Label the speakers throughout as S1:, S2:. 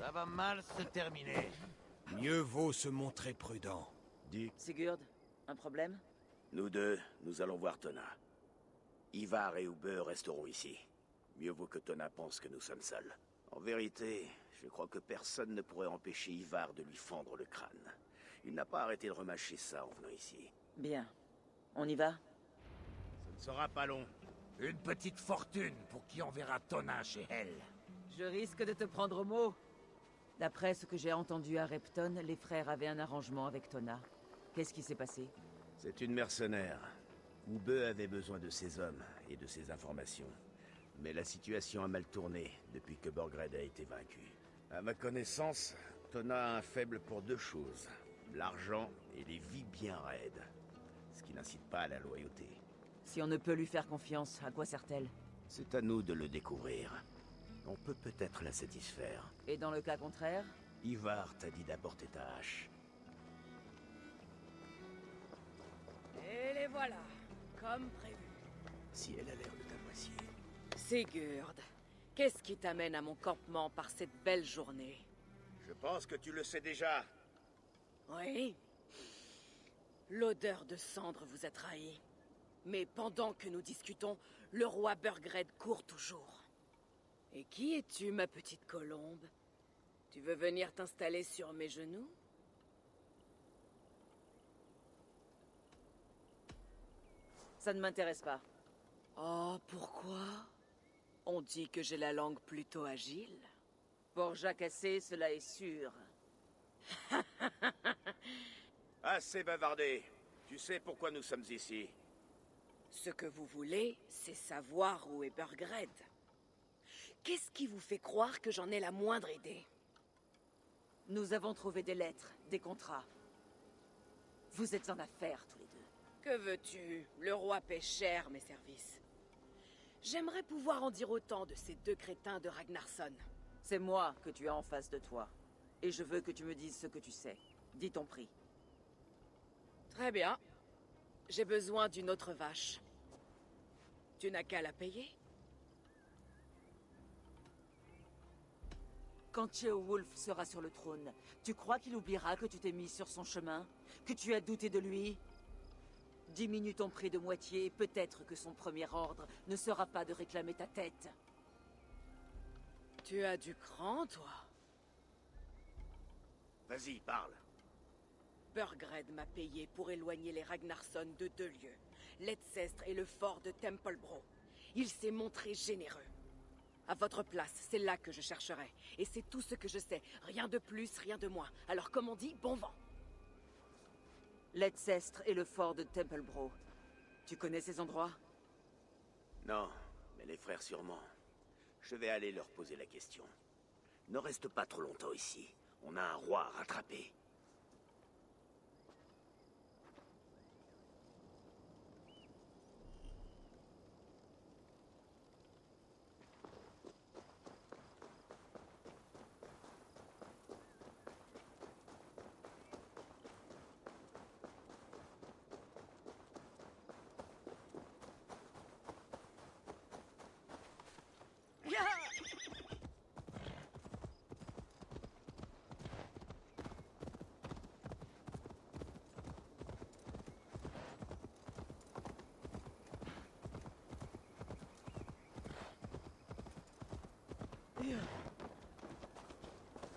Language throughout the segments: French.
S1: Ça va mal se terminer.
S2: Mieux vaut se montrer prudent.
S3: Dis,
S4: Sigurd, un problème?
S3: nous deux, nous allons voir Tona. Ivar et Ube resteront ici. Mieux vaut que Tona pense que nous sommes seuls. En vérité, je crois que personne ne pourrait empêcher Ivar de lui fendre le crâne. Il n'a pas arrêté de remâcher ça en venant ici.
S4: Bien. On y va?
S1: Ce ne sera pas long. Une petite fortune pour qui enverra Tona chez elle.
S4: Je risque de te prendre au mot. D'après ce que j'ai entendu à Repton, les frères avaient un arrangement avec Tona. Qu'est-ce qui s'est passé?
S3: C'est une mercenaire. Ube avait besoin de ses hommes et de ses informations. Mais la situation a mal tourné depuis que Borgred a été vaincu. À ma connaissance, Tona a un faible pour deux choses. L'argent et les vies bien raides. Ce qui n'incite pas à la loyauté.
S4: Si on ne peut lui faire confiance, à quoi sert-elle?
S3: C'est à nous de le découvrir. On peut peut-être la satisfaire.
S4: Et dans le cas contraire?
S3: Ivar t'a dit d'apporter ta hache.
S5: Et les voilà, comme prévu.
S3: Si elle a l'air de t'apprécier.
S5: Sigurd, qu'est-ce qui t'amène à mon campement par cette belle journée?
S3: Je pense que tu le sais déjà.
S5: Oui. L'odeur de cendre vous a trahi. Mais pendant que nous discutons, le roi Burgred court toujours. Et qui es-tu, ma petite colombe? Tu veux venir t'installer sur mes genoux?
S4: Ça ne m'intéresse pas.
S5: Oh, pourquoi? On dit que j'ai la langue plutôt agile.
S4: Pour jacasser, cela est sûr.
S3: Assez bavardé. Tu sais pourquoi nous sommes ici.
S5: Ce que vous voulez, c'est savoir où est Burgred. Qu'est-ce qui vous fait croire que j'en ai la moindre idée?
S4: Nous avons trouvé des lettres, des contrats. Vous êtes en affaires, tous les deux.
S5: Que veux-tu? Le roi paie cher mes services. J'aimerais pouvoir en dire autant de ces deux crétins de Ragnarsson.
S4: C'est moi que tu as en face de toi. Et je veux que tu me dises ce que tu sais. Dis ton prix.
S5: Très bien. J'ai besoin d'une autre vache. Tu n'as qu'à la payer?
S4: Quand Ceolwulf sera sur le trône, tu crois qu'il oubliera que tu t'es mis sur son chemin? Que tu as douté de lui? Diminue ton prix de moitié et peut-être que son premier ordre ne sera pas de réclamer ta tête.
S5: Tu as du cran, toi?
S3: Vas-y, parle.
S5: Burgred m'a payé pour éloigner les Ragnarsson de 2 lieux. L'Edsestre et le fort de Templebro. Il s'est montré généreux. À votre place, c'est là que je chercherai. Et c'est tout ce que je sais. Rien de plus, rien de moins. Alors comme on dit, bon vent.
S4: L'Edsestre et le fort de Templebro. Tu connais ces endroits?
S3: Non, mais les frères sûrement. Je vais aller leur poser la question. Ne reste pas trop longtemps ici. On a un roi à rattraper.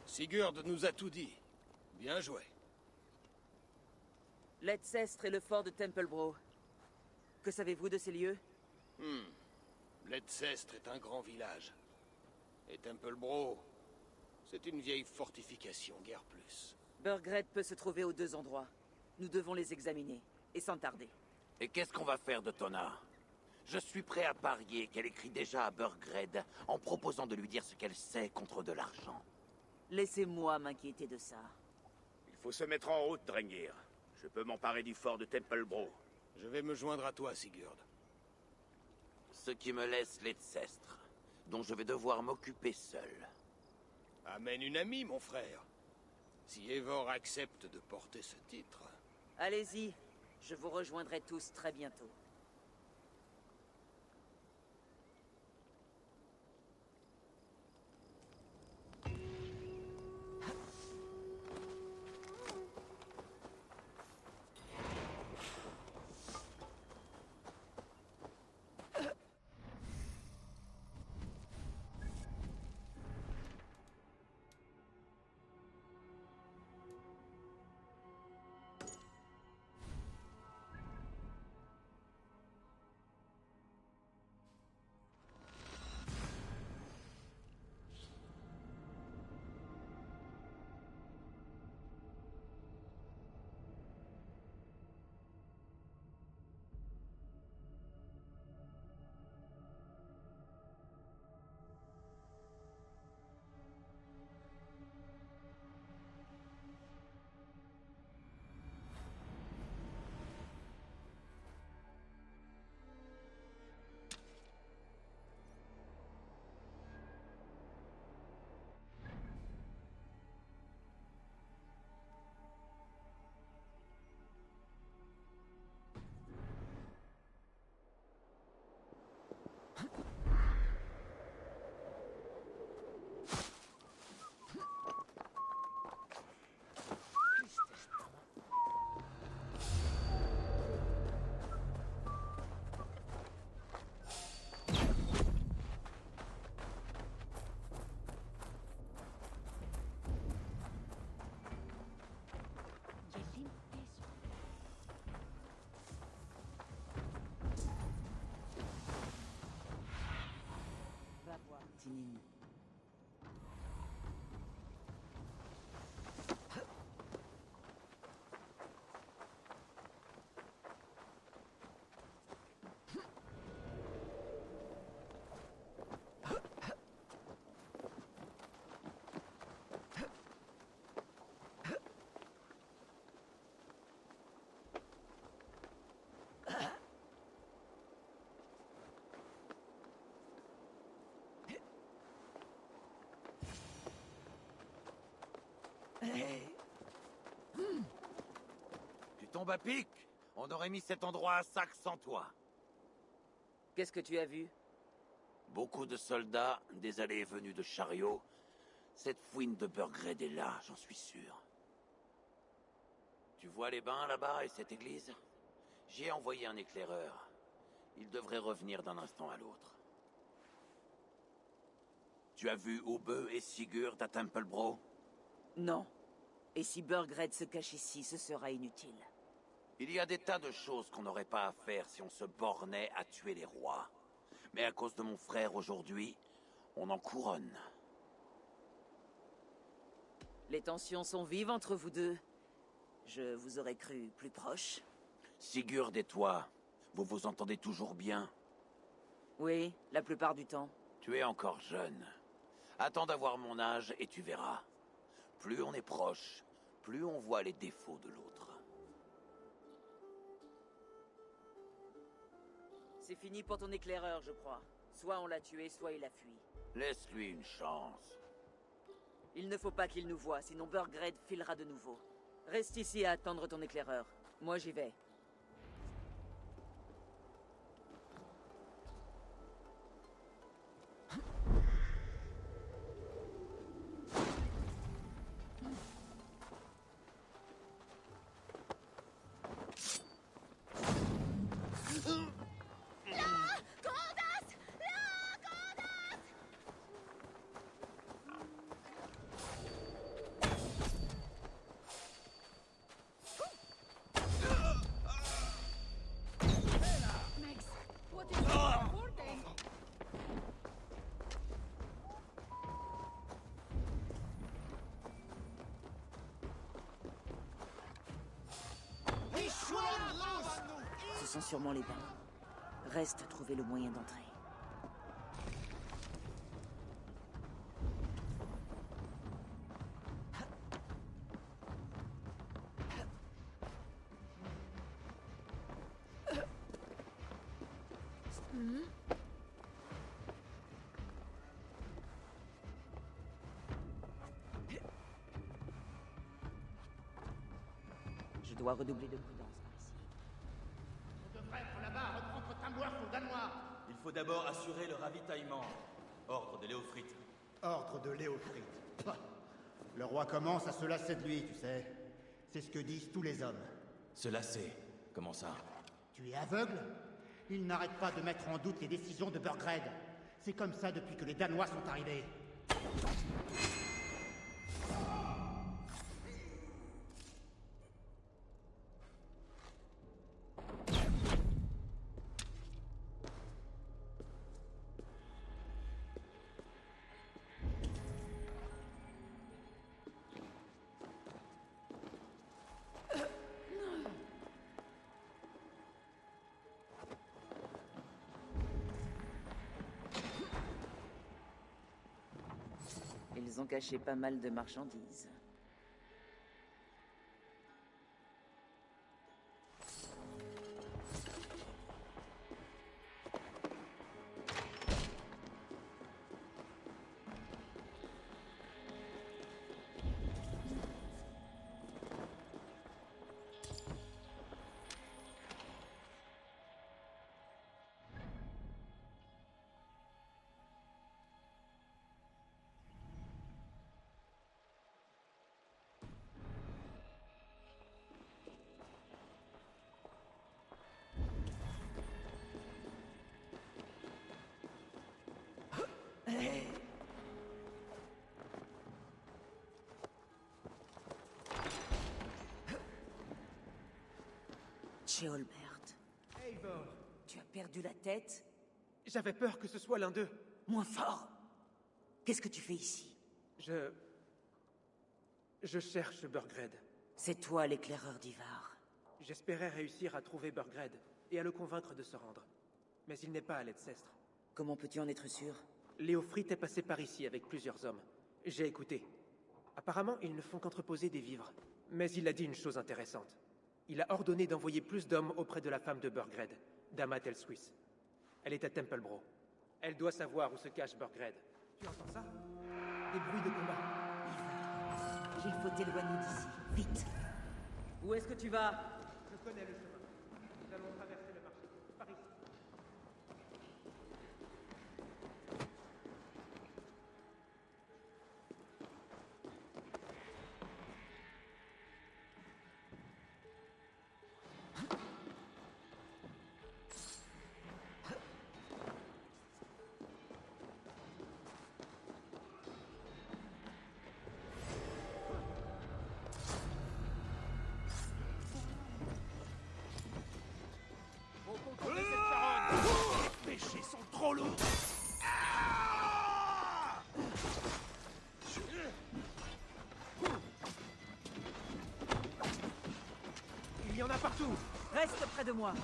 S2: Sigurd nous a tout dit. Bien joué.
S4: L'Edsestre et le fort de Templebro. Que savez-vous de ces lieux?
S2: L'Edsestre est un grand village. Et Templebro, c'est une vieille fortification, guère plus.
S4: Burgred peut se trouver aux deux endroits. Nous devons les examiner, et sans tarder.
S1: Et qu'est-ce qu'on va faire de Tona? Je suis prêt à parier qu'elle écrit déjà à Burgred en proposant de lui dire ce qu'elle sait contre de l'argent.
S4: Laissez-moi m'inquiéter de ça.
S3: Il faut se mettre en route, Drengir. Je peux m'emparer du fort de Templebro.
S2: Je vais me joindre à toi, Sigurd.
S1: Ce qui me laisse l'Edsestre, dont je vais devoir m'occuper seul.
S2: Amène une amie, mon frère. Si Eivor accepte de porter ce titre...
S4: Allez-y, je vous rejoindrai tous très bientôt. fini.
S1: Tu tombes à pic? On aurait mis cet endroit à sac sans toi.
S4: Qu'est-ce que tu as vu?
S1: Beaucoup de soldats, des allées et venues de chariots. Cette fouine de Burgred est là, j'en suis sûr. Tu vois les bains là-bas et cette église? J'y ai envoyé un éclaireur. Il devrait revenir d'un instant à l'autre. Tu as vu Ube et Sigurd à Templebro?
S4: Non. Et si Burgred se cache ici, ce sera inutile.
S1: Il y a des tas de choses qu'on n'aurait pas à faire si on se bornait à tuer les rois. Mais à cause de mon frère aujourd'hui, on en couronne.
S4: Les tensions sont vives entre vous deux. Je vous aurais cru plus proches.
S1: Sigurd et toi, vous vous entendez toujours bien?
S4: Oui, la plupart du temps.
S1: Tu es encore jeune. Attends d'avoir mon âge et tu verras. Plus on est proche, plus on voit les défauts de l'autre.
S4: C'est fini pour ton éclaireur, je crois. Soit on l'a tué, soit il a fui.
S1: Laisse-lui une chance.
S4: Il ne faut pas qu'il nous voie, sinon Burgred filera de nouveau. Reste ici à attendre ton éclaireur. Moi, j'y vais. Ce sont sûrement les bains. Reste à trouver le moyen d'entrer. Je dois redoubler de prudence par ici.
S6: On devrait être là-bas, reprendre Tamworth aux Danois.
S7: Il faut d'abord assurer le ravitaillement. Ordre de Léofrite.
S6: Ordre de Léofrite. Pah. Le roi commence à se lasser de lui, tu sais. C'est ce que disent tous les hommes.
S7: Se lasser. Comment ça?
S6: Tu es aveugle? Il n'arrête pas de mettre en doute les décisions de Burgred. C'est comme ça depuis que les Danois sont arrivés.
S4: Ils ont caché pas mal de marchandises. Ceolbert,
S8: Eivor,
S4: tu as perdu la tête?
S8: j'avais peur que ce soit l'un d'eux.
S4: Moins fort! Qu'est-ce que tu fais ici?
S8: Je cherche Burgred.
S4: C'est toi l'éclaireur d'Ivar.
S8: J'espérais réussir à trouver Burgred et à le convaincre de se rendre. Mais il n'est pas à l'Edsestre.
S4: Comment peux-tu en être sûr?
S8: Léofrite est passé par ici avec plusieurs hommes. J'ai écouté. Apparemment, ils ne font qu'entreposer des vivres. Mais il a dit une chose intéressante. Il a ordonné d'envoyer plus d'hommes auprès de la femme de Burgred, Dama Telswis. Elle est à Templebro. Elle doit savoir où se cache Burgred. Tu entends ça? Des bruits de combat.
S4: Ivar, il faut t'éloigner d'ici, vite. Où est-ce que tu vas?
S8: Je connais le chemin. Nous allons traverser le marché. Par ici.
S3: Les péchés sont trop lourds.
S8: Il y en a partout.
S4: Reste près de moi.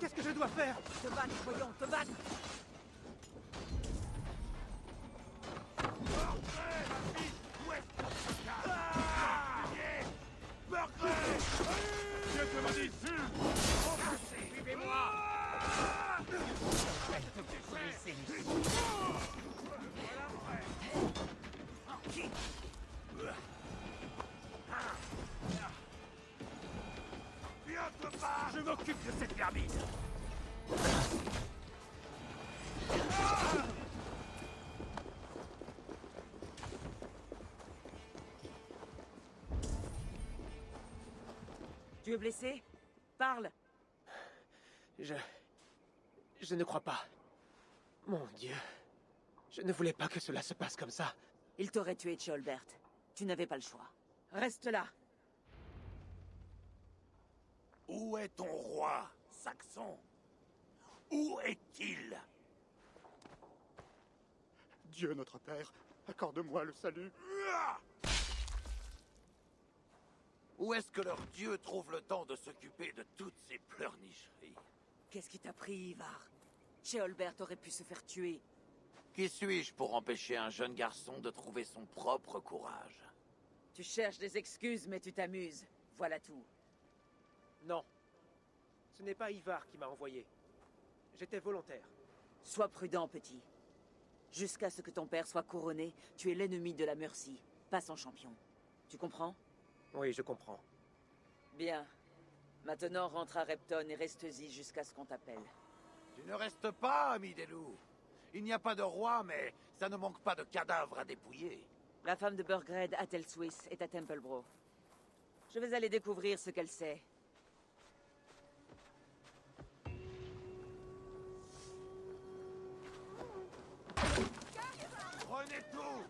S8: Qu'est-ce que je dois faire?
S4: Te battre, voyons, te battre.
S3: Dieu te maudisse. Suivez-moi. Je m'occupe de cette vermine.
S4: Tu es blessé? Parle.
S8: Je ne crois pas. Mon Dieu. Je ne voulais pas que cela se passe comme ça.
S4: Il t'aurait tué, Ceolbert. Tu n'avais pas le choix. Reste là.
S1: Où est ton roi, Saxon? Où est-il?
S9: Dieu notre Père, accorde-moi le salut.
S1: Où est-ce que leur dieu trouve le temps de s'occuper de toutes ces pleurnicheries?
S4: Qu'est-ce qui t'a pris, Ivar? Ceolbert aurait pu se faire tuer.
S1: Qui suis-je pour empêcher un jeune garçon de trouver son propre courage?
S4: Tu cherches des excuses, mais tu t'amuses. Voilà tout.
S8: Non. Ce n'est pas Ivar qui m'a envoyé. J'étais volontaire.
S4: Sois prudent, petit. Jusqu'à ce que ton père soit couronné, tu es l'ennemi de la Mercy, pas son champion. Tu comprends?
S8: Oui, je comprends.
S4: Bien. Maintenant, rentre à Repton et reste-y jusqu'à ce qu'on t'appelle.
S1: Tu ne restes pas, ami des loups. Il n'y a pas de roi, mais ça ne manque pas de cadavres à dépouiller.
S4: La femme de Burgred, Atelswis, est à Templebro. Je vais aller découvrir ce qu'elle sait.
S1: Prenez tout!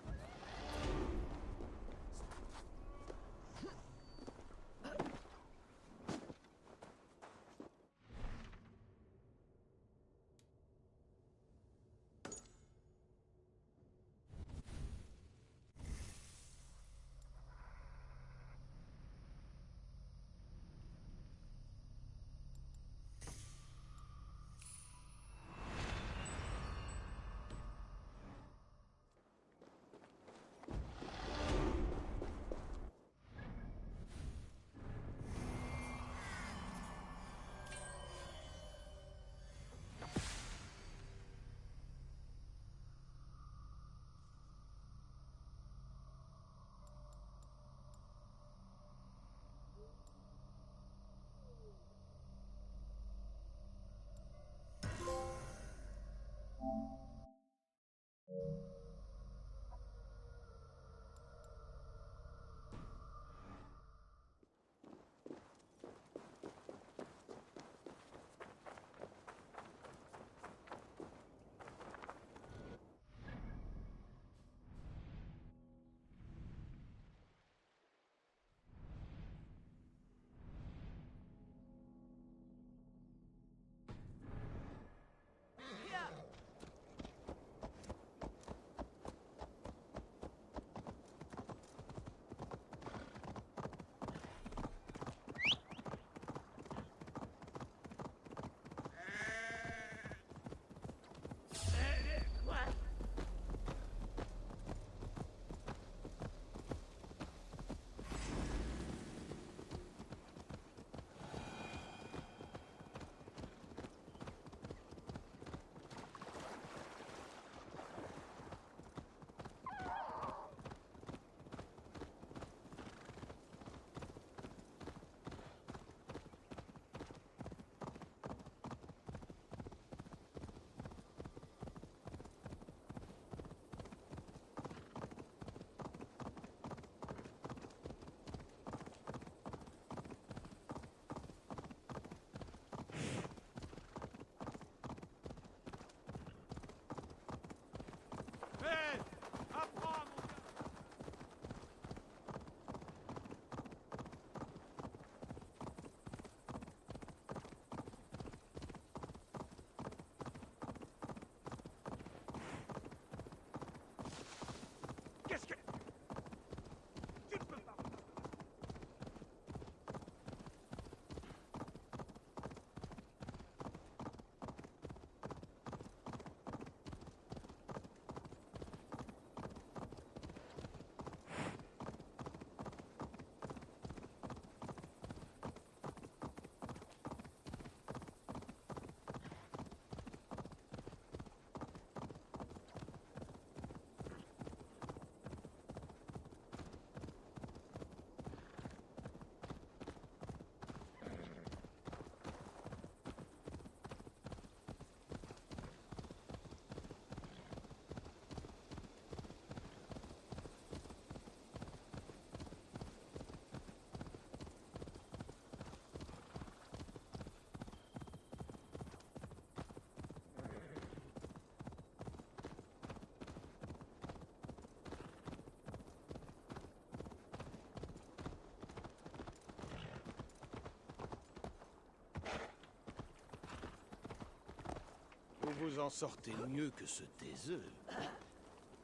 S2: vous en sortez mieux que ce taiseux,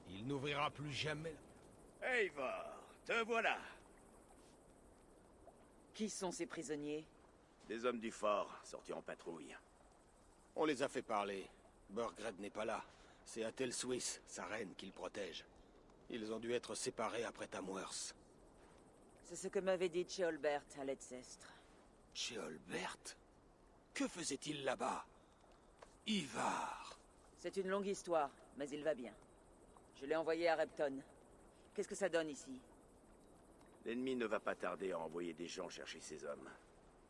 S2: il n'ouvrira plus jamais.
S3: Eivor, te voilà.
S4: Qui sont ces prisonniers?
S3: Des hommes du fort, sortis en patrouille.
S2: On les a fait parler. Burgred n'est pas là. C'est Atel Swiss, sa reine, qui le protège. Ils ont dû être séparés après Tamworth.
S4: C'est ce que m'avait dit Ceolbert à Leicester.
S2: Ceolbert? Que faisait-il là-bas? Ivar!
S4: C'est une longue histoire, mais il va bien. Je l'ai envoyé à Repton. Qu'est-ce que ça donne ici?
S3: L'ennemi ne va pas tarder à envoyer des gens chercher ces hommes.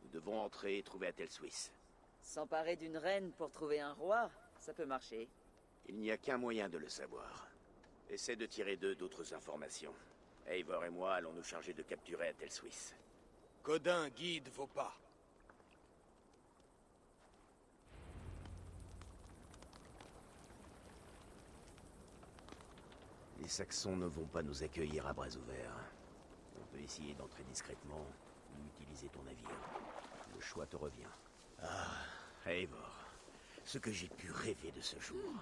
S3: Nous devons entrer et trouver Atel Swiss.
S4: S'emparer d'une reine pour trouver un roi, ça peut marcher.
S3: Il n'y a qu'un moyen de le savoir. Essaie de tirer d'eux d'autres informations. Eivor et moi allons nous charger de capturer Atel Swiss.
S2: Codin guide vos pas.
S3: Les Saxons ne vont pas nous accueillir à bras ouverts. On peut essayer d'entrer discrètement ou utiliser ton navire. Le choix te revient. Ah, Eivor. Ce que j'ai pu rêver de ce jour.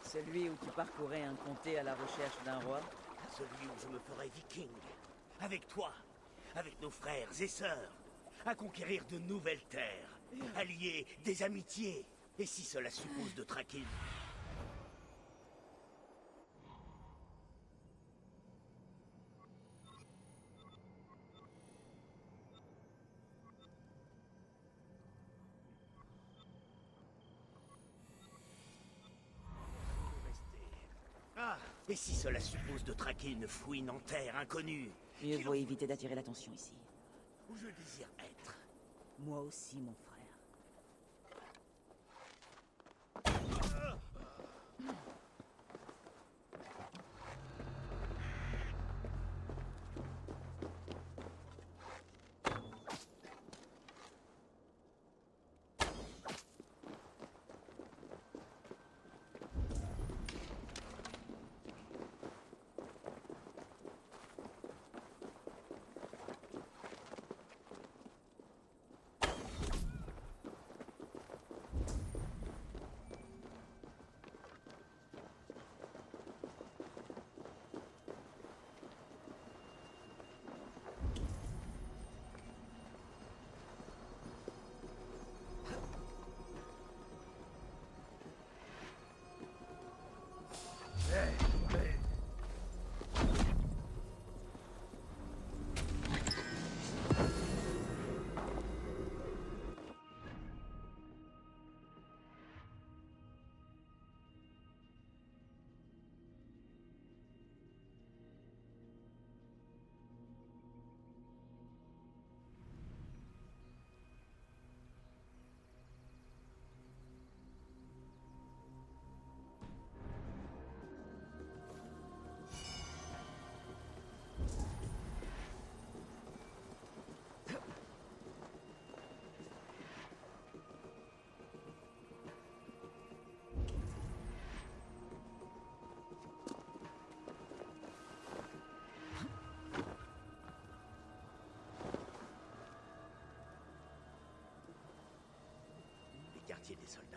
S4: Celui où tu parcourais un comté à la recherche d'un roi?
S3: Celui où je me ferai viking. Avec toi. Avec nos frères et sœurs. À conquérir de nouvelles terres. À lier des amitiés. Et si cela suppose de traquer... Ah, et si cela suppose de traquer une fouine en terre inconnue?
S4: Mieux vaut éviter d'attirer l'attention ici.
S3: Où je désire être.
S4: Moi aussi, mon frère.
S3: Quartier des soldats.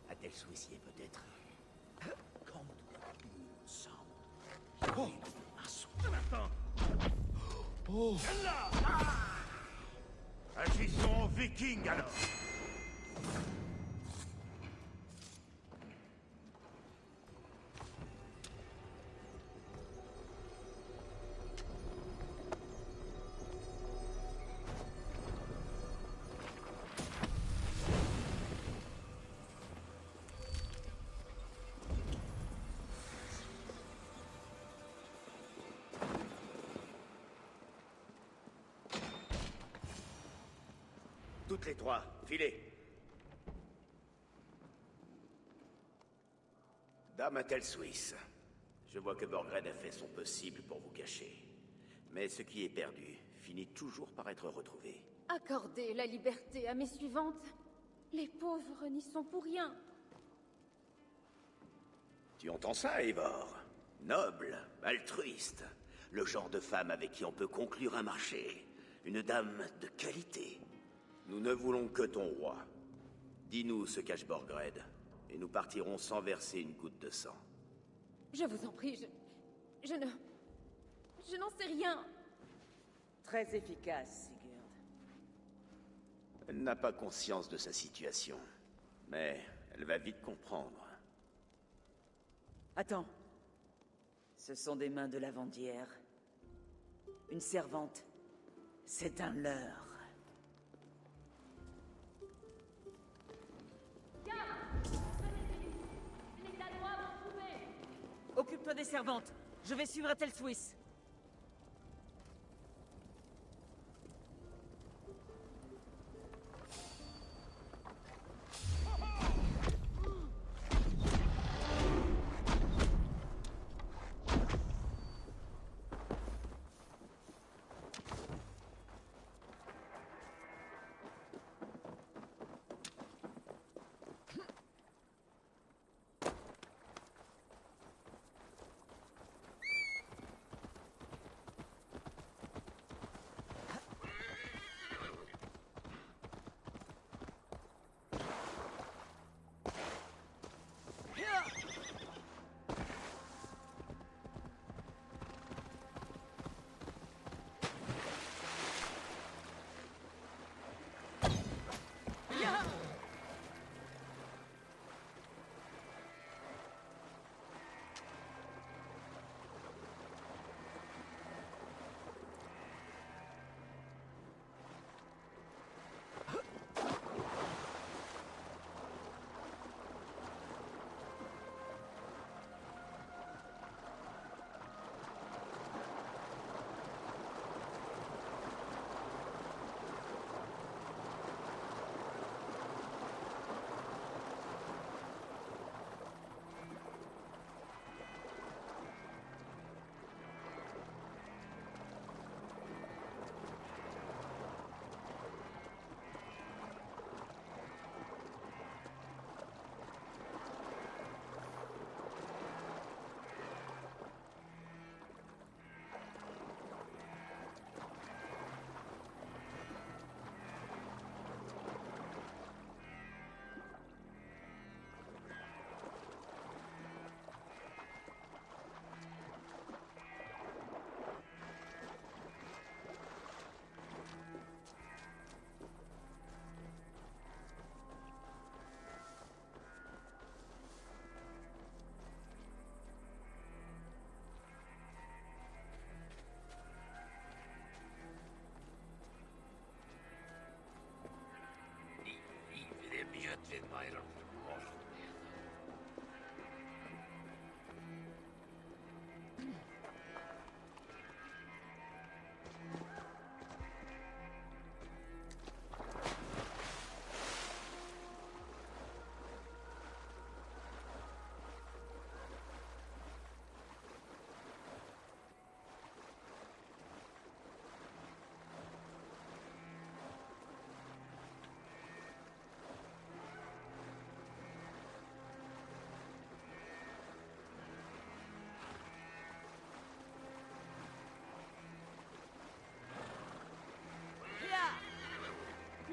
S3: Atel Swiss y est peut-être. Quand nous sommes. Oh, un son de matin. Oh. Là. Ah. Agissons vikings alors. Toutes les trois, filez. Dame Atel Swiss, je vois que Burgred a fait son possible pour vous cacher. Mais ce qui est perdu finit toujours par être retrouvé.
S10: Accordez la liberté à mes suivantes. Les pauvres n'y sont pour rien.
S3: Tu entends ça, Eivor? Noble, altruiste. Le genre de femme avec qui on peut conclure un marché. Une dame de qualité. Nous ne voulons que ton roi. Dis-nous où se cache Burgred. et nous partirons sans verser une goutte de sang.
S10: Je vous en prie, je ne... Je n'en sais rien.
S4: Très efficace, Sigurd.
S3: Elle n'a pas conscience de sa situation, mais elle va vite comprendre.
S4: Attends. Ce sont des mains de lavandière. Une servante. C'est un leurre. Occupe-toi des servantes. Je vais suivre Ethel Swiss.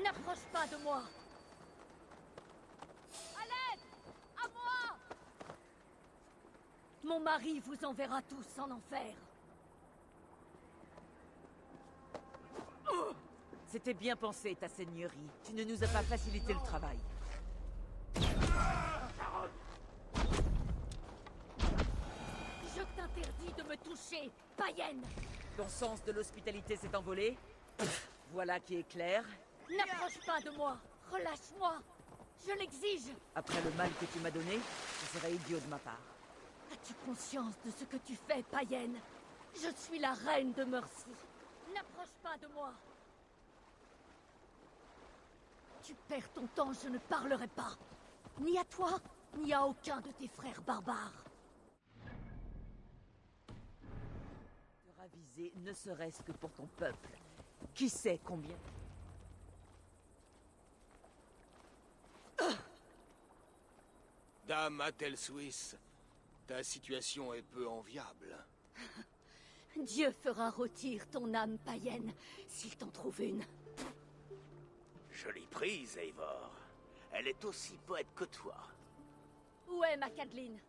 S10: N'approche pas de moi! À l'aide! À moi! Mon mari vous enverra tous en enfer.
S4: C'était bien pensé, ta seigneurie. Tu ne nous as pas facilité le travail.
S10: Je t'interdis de me toucher, païenne!
S4: Ton sens de l'hospitalité s'est envolé. Voilà qui est clair.
S10: N'approche pas de moi! Relâche-moi! Je l'exige!
S4: Après le mal que tu m'as donné, ce serait idiot de ma part.
S10: As-tu conscience de ce que tu fais, païenne? Je suis la reine de Mercy. N'approche pas de moi! Tu perds ton temps, je ne parlerai pas. Ni à toi, ni à aucun de tes frères barbares.
S4: Te raviser, ne serait-ce que pour ton peuple. Qui sait combien...
S2: Dame Ethel Swiss, ta situation est peu enviable.
S10: Dieu fera rôtir ton âme païenne, s'il t'en trouve une.
S3: Jolie prise, Eivor. Elle est aussi poète que toi.
S10: Où est ma Kathleen?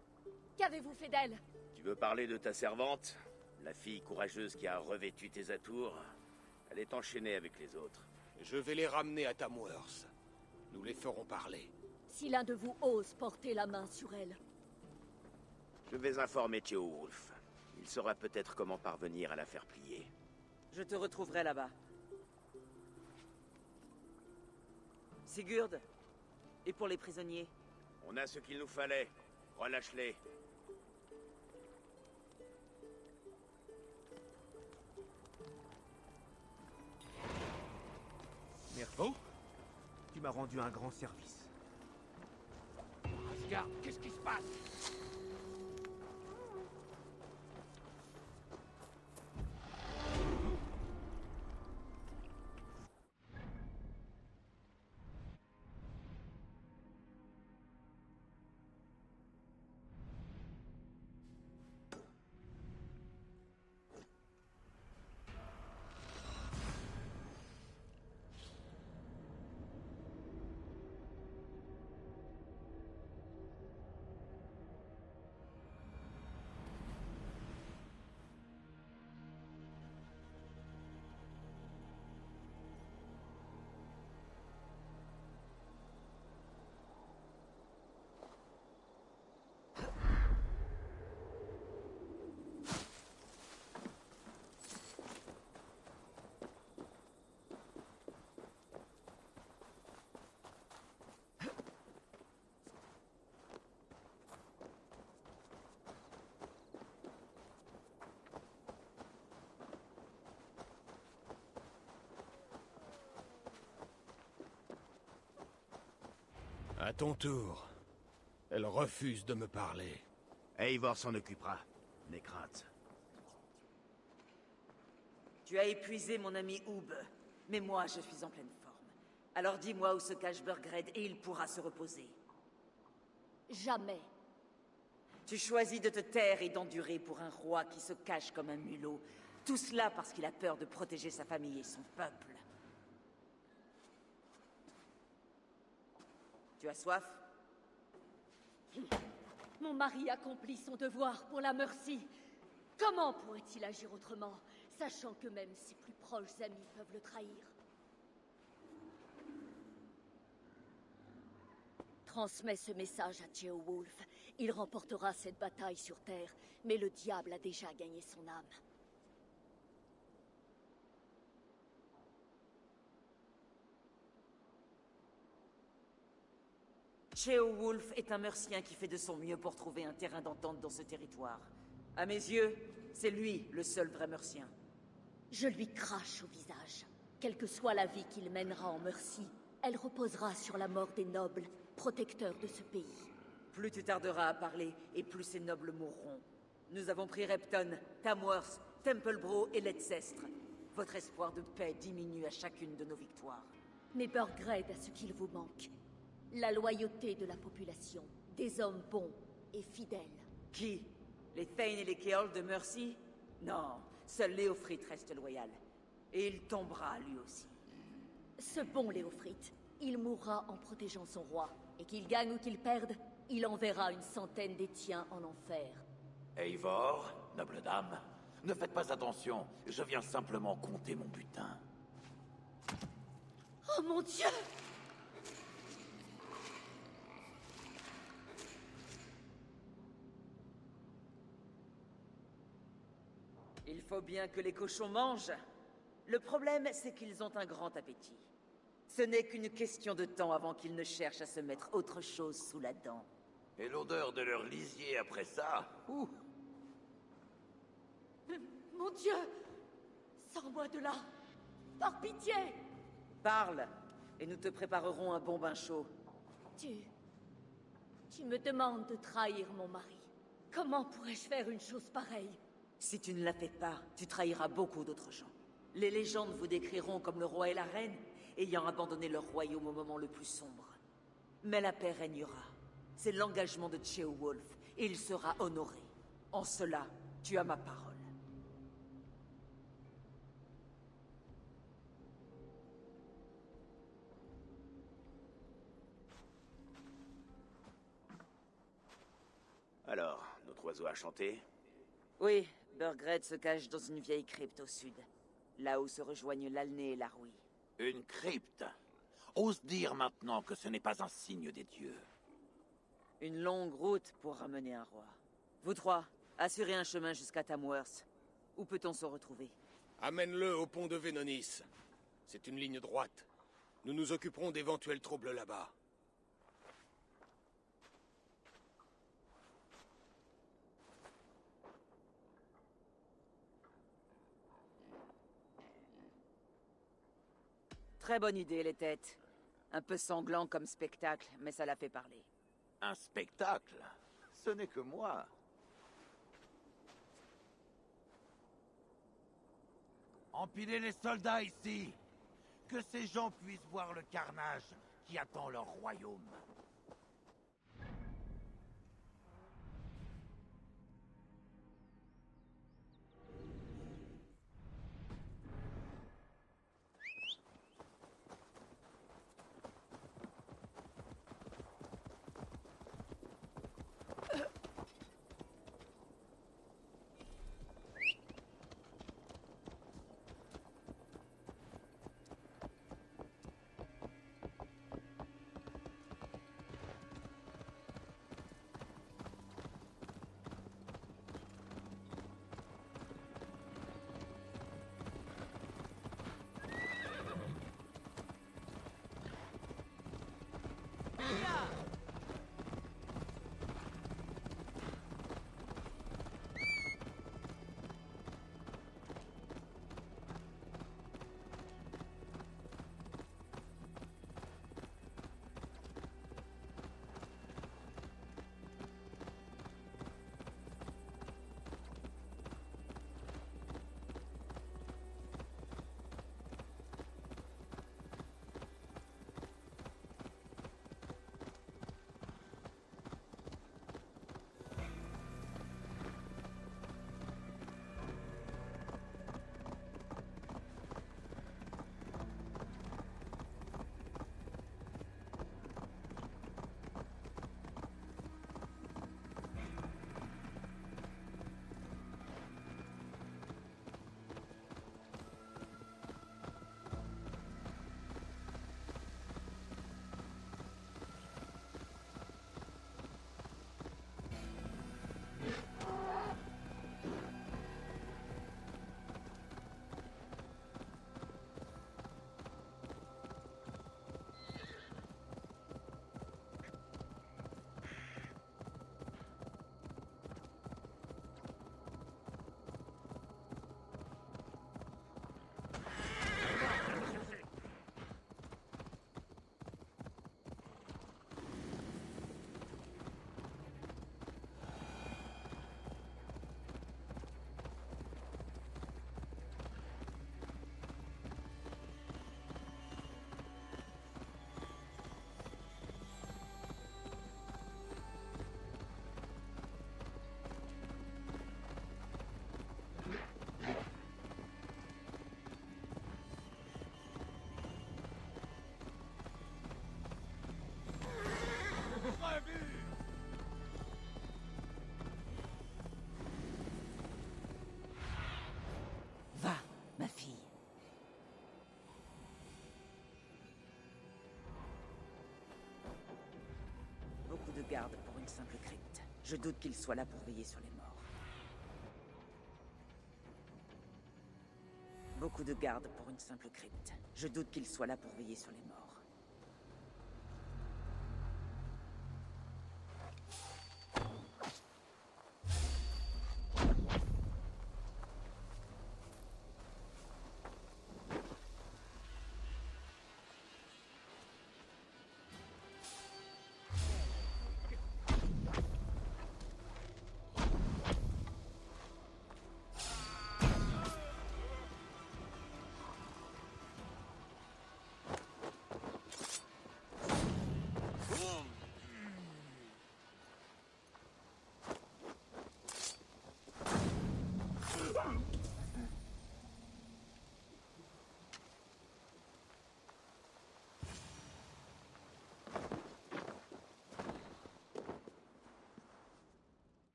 S10: Qu'avez-vous fait d'elle?
S3: Tu veux parler de ta servante? La fille courageuse qui a revêtu tes atours? Elle est enchaînée avec les autres.
S2: Je vais les ramener à Tamworth. Nous les ferons parler.
S10: Si l'un de vous ose porter la main sur elle.
S3: Je vais informer Ceolwulf. Il saura peut-être comment parvenir à la faire plier.
S4: Je te retrouverai là-bas. Sigurd, et pour les prisonniers?
S3: On a ce qu'il nous fallait. Relâche-les.
S11: Merci. Tu m'as rendu un grand service.
S1: Asgard, qu'est-ce qui se passe?
S2: À ton tour. Elle refuse de me parler.
S3: Eivor s'en occupera. N'aie crainte.
S4: Tu as épuisé mon ami Hoob, mais moi je suis en pleine forme. Alors dis-moi où se cache Burgred et il pourra se reposer.
S10: Jamais.
S4: Tu choisis de te taire et d'endurer pour un roi qui se cache comme un mulot. Tout cela parce qu'il a peur de protéger sa famille et son peuple. Tu as soif?
S10: Mon mari accomplit son devoir pour la Mercy. Comment pourrait-il agir autrement, sachant que même ses plus proches amis peuvent le trahir? Transmets ce message à Ceolwulf. Il remportera cette bataille sur Terre, mais le diable a déjà gagné son âme.
S4: Ceolwulf est un Mercien qui fait de son mieux pour trouver un terrain d'entente dans ce territoire. À mes yeux, c'est lui le seul vrai Mercien.
S10: Je lui crache au visage. Quelle que soit la vie qu'il mènera en Mercy, elle reposera sur la mort des nobles, protecteurs de ce pays.
S4: Plus tu tarderas à parler, et plus ces nobles mourront. Nous avons pris Repton, Tamworth, Templebro et Leicester. Votre espoir de paix diminue à chacune de nos victoires.
S10: Mais Burgred a ce qu'il vous manque. La loyauté de la population, des hommes bons et fidèles.
S4: Qui? Les Thane et les Keol de Mercy? Non, seul Léofrith reste loyal. Et il tombera lui aussi.
S10: Ce bon Léofrith, il mourra en protégeant son roi. Et qu'il gagne ou qu'il perde, il enverra une centaine des tiens en enfer.
S1: Eivor, noble dame, ne faites pas attention. Je viens simplement compter mon butin.
S10: Oh mon Dieu!
S4: Il faut bien que les cochons mangent. Le problème, c'est qu'ils ont un grand appétit. Ce n'est qu'une question de temps avant qu'ils ne cherchent à se mettre autre chose sous la dent.
S1: Et l'odeur de leur lisier après ça? Ouh.
S10: Mon Dieu! Sors-moi de là! Par pitié!
S4: Parle, et nous te préparerons un bon bain chaud.
S10: Tu me demandes de trahir mon mari. Comment pourrais-je faire une chose pareille?
S4: Si tu ne la fais pas, tu trahiras beaucoup d'autres gens. Les légendes vous décriront comme le roi et la reine, ayant abandonné leur royaume au moment le plus sombre. Mais la paix régnera. C'est l'engagement de Ceolwulf, et il sera honoré. En cela, tu as ma parole.
S3: Alors, notre oiseau a chanté?
S4: Oui, Burgred se cache dans une vieille crypte au sud. Là où se rejoignent l'Alné et la Rouille.
S1: Une crypte. Ose dire maintenant que ce n'est pas un signe des dieux.
S4: Une longue route pour ramener un roi. Vous trois, assurez un chemin jusqu'à Tamworth. Où peut-on se retrouver?
S2: Amène-le au pont de Vénonis. C'est une ligne droite. Nous nous occuperons d'éventuels troubles là-bas.
S4: Très bonne idée, les têtes. Un peu sanglant comme spectacle, mais ça l'a fait parler.
S1: Un spectacle? Ce n'est que moi. Empilez les soldats ici. Que ces gens puissent voir le carnage qui attend leur royaume.
S4: Va, ma fille. Beaucoup de gardes pour une simple crypte. Je doute qu'ils soient là pour veiller sur les morts. Beaucoup de gardes pour une simple crypte. Je doute qu'ils soient là pour veiller sur les morts.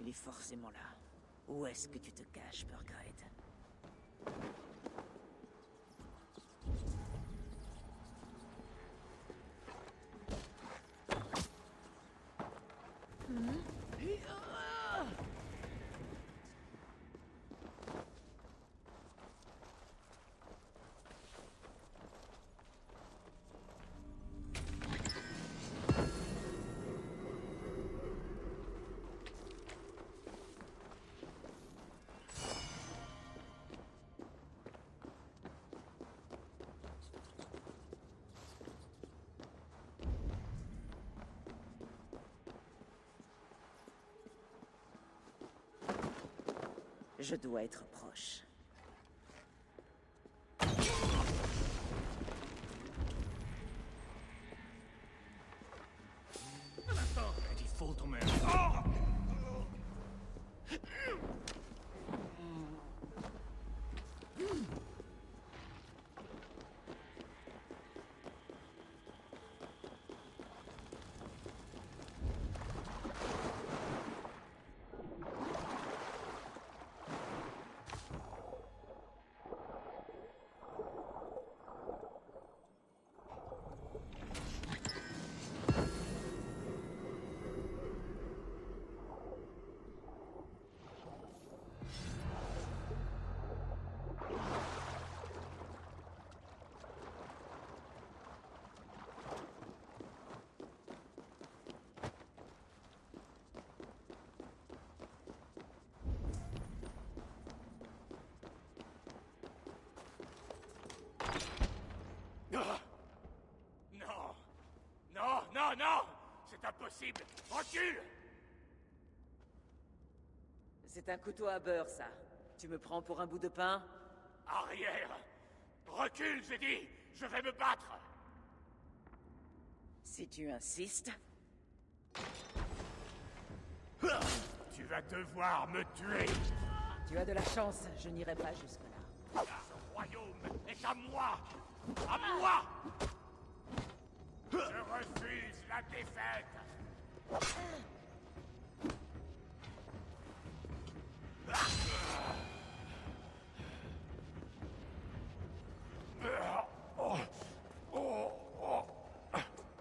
S4: Il est forcément là. Où est-ce que tu te caches, Burgred? Je dois être proche.
S12: Non! Non, non, non! C'est impossible! Recule!
S4: C'est un couteau à beurre, ça. Tu me prends pour un bout de pain?
S12: Arrière! Recule, j'ai dit! Je vais me battre!
S4: Si tu insistes...
S12: Tu vas devoir me tuer!
S4: Tu as de la chance, je n'irai pas jusque-là.
S12: Ce royaume est à moi! À moi! Je refuse la défaite!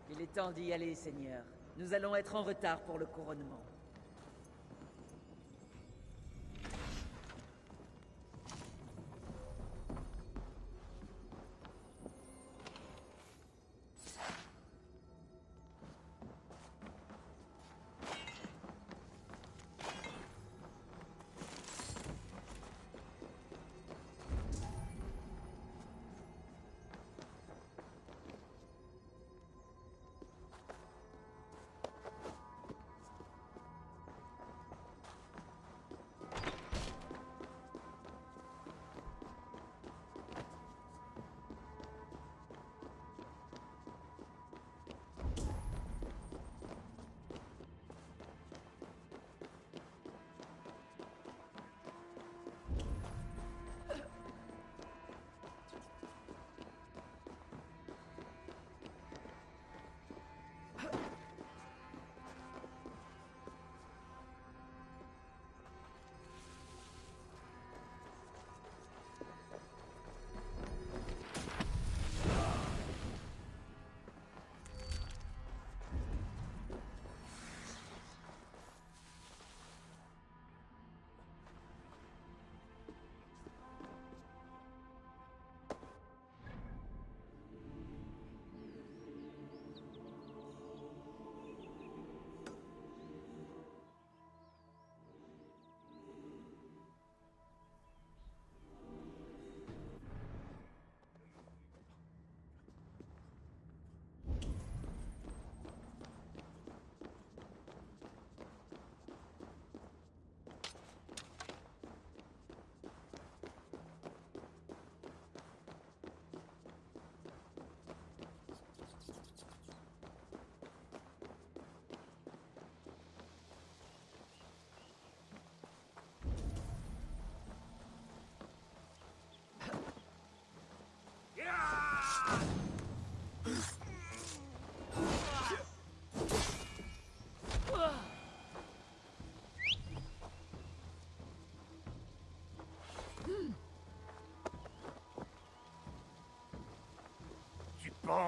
S4: Il est temps d'y aller, Seigneur. Nous allons être en retard pour le couronnement.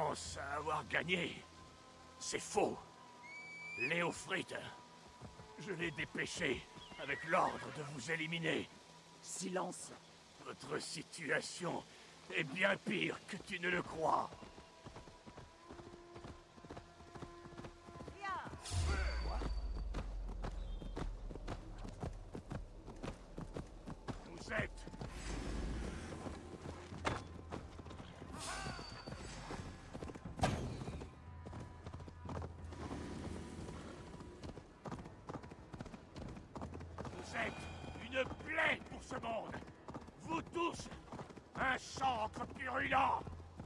S12: pense avoir gagné. C'est faux. Léofrite, je l'ai dépêché avec l'ordre de vous éliminer.
S4: Silence.
S12: Votre situation est bien pire que tu ne le crois. Vous êtes... Vous êtes une plaie pour ce monde. Vous tous, un chancre purulent.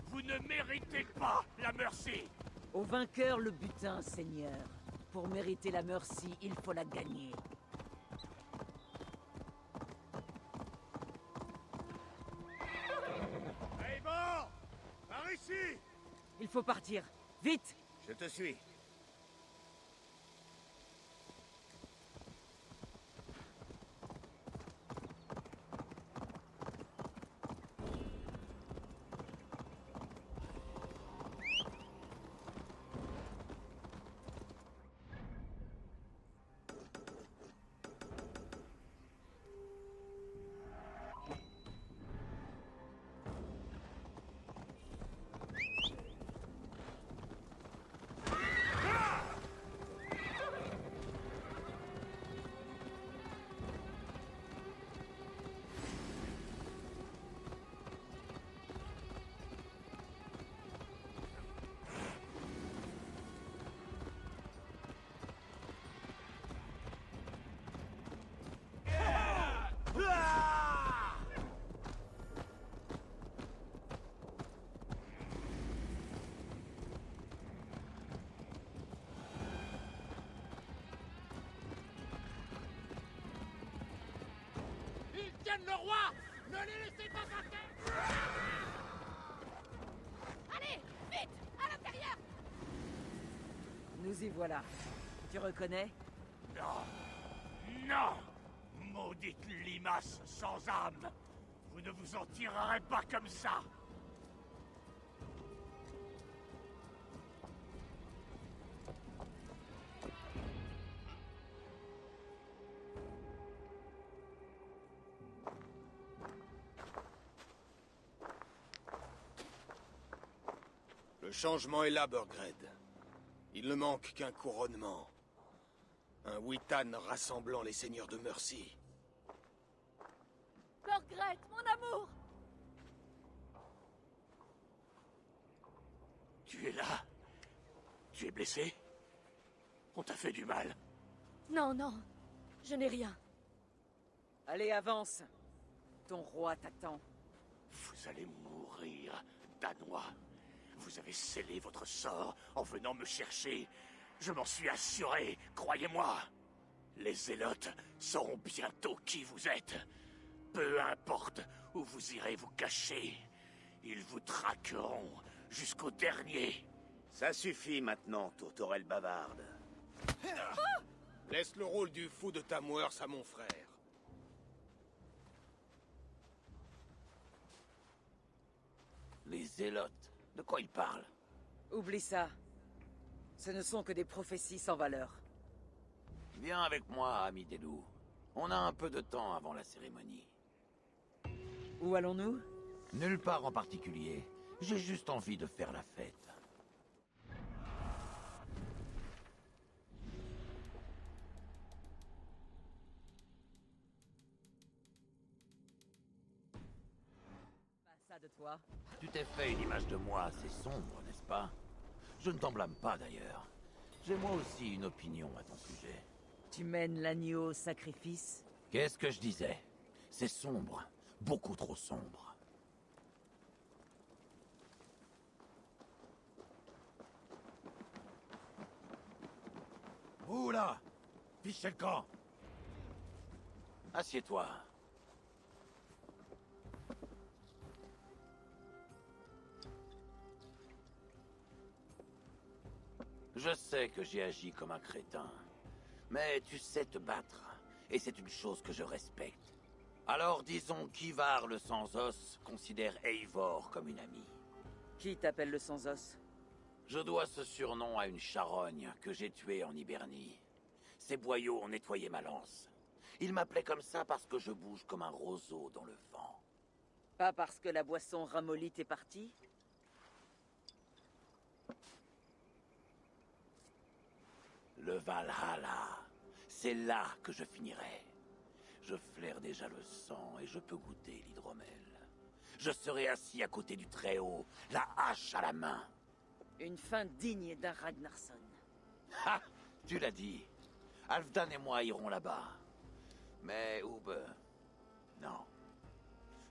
S12: Vous ne méritez pas la merci.
S4: Au vainqueur le butin, Seigneur. Pour mériter la merci, il faut la gagner.
S2: Hey, bon! Par ici!
S4: Il faut partir. Vite!
S3: Je te suis.
S12: Ils tiennent le roi. Ne les laissez pas passer.
S10: Allez, vite, à l'intérieur!
S4: Nous y voilà. Tu reconnais?
S12: Non. Non. Maudite limace sans âme. Vous ne vous en tirerez pas comme ça.
S2: Le changement est là, Burgred. Il ne manque qu'un couronnement. Un Witan rassemblant les seigneurs de Mercy.
S10: Burgred, mon amour!
S12: Tu es là. Tu es blessé. On t'a fait du mal.
S10: Non, non, je n'ai rien.
S4: Allez, avance. Ton roi t'attend.
S12: Vous allez mourir, Danois. Vous avez scellé votre sort en venant me chercher. Je m'en suis assuré, croyez-moi. Les Zélotes sauront bientôt qui vous êtes. Peu importe où vous irez vous cacher, ils vous traqueront jusqu'au dernier.
S3: Ça suffit maintenant, tourterelle bavarde.
S2: Laisse le rôle du fou de Tamworth à mon frère.
S1: Les Zélotes. De quoi ils parlent?
S4: Oublie ça. Ce ne sont que des prophéties sans valeur.
S1: Viens avec moi, ami des loups. On a un peu de temps avant la cérémonie.
S4: Où allons-nous?
S1: Nulle part en particulier. J'ai juste envie de faire la fête.
S4: Pas ça de toi.
S1: Tu t'es fait une image de moi assez sombre, n'est-ce pas? Je ne t'en blâme pas d'ailleurs. J'ai moi aussi une opinion à ton sujet.
S4: Tu mènes l'agneau au sacrifice?
S1: Qu'est-ce que je disais? C'est sombre. Beaucoup trop sombre.
S12: Où là? Fichez le camp.
S1: Assieds-toi. Je sais que j'ai agi comme un crétin, mais tu sais te battre, et c'est une chose que je respecte. Alors disons qu'Ivar le Sans-Os considère Eivor comme une amie.
S4: Qui t'appelle le sans-os?
S1: Je dois ce surnom à une charogne que j'ai tuée en Hibernie. Ces boyaux ont nettoyé ma lance. Ils m'appelaient comme ça parce que je bouge comme un roseau dans le vent.
S4: Pas parce que la boisson ramollie est partie?
S1: Le Valhalla, c'est là que je finirai. Je flaire déjà le sang et je peux goûter l'hydromel. Je serai assis à côté du Très-Haut, la hache à la main.
S4: Une fin digne d'un Ragnarsson.
S1: Ha! Tu l'as dit. Halfdan et moi irons là-bas. Mais, Ube... Non.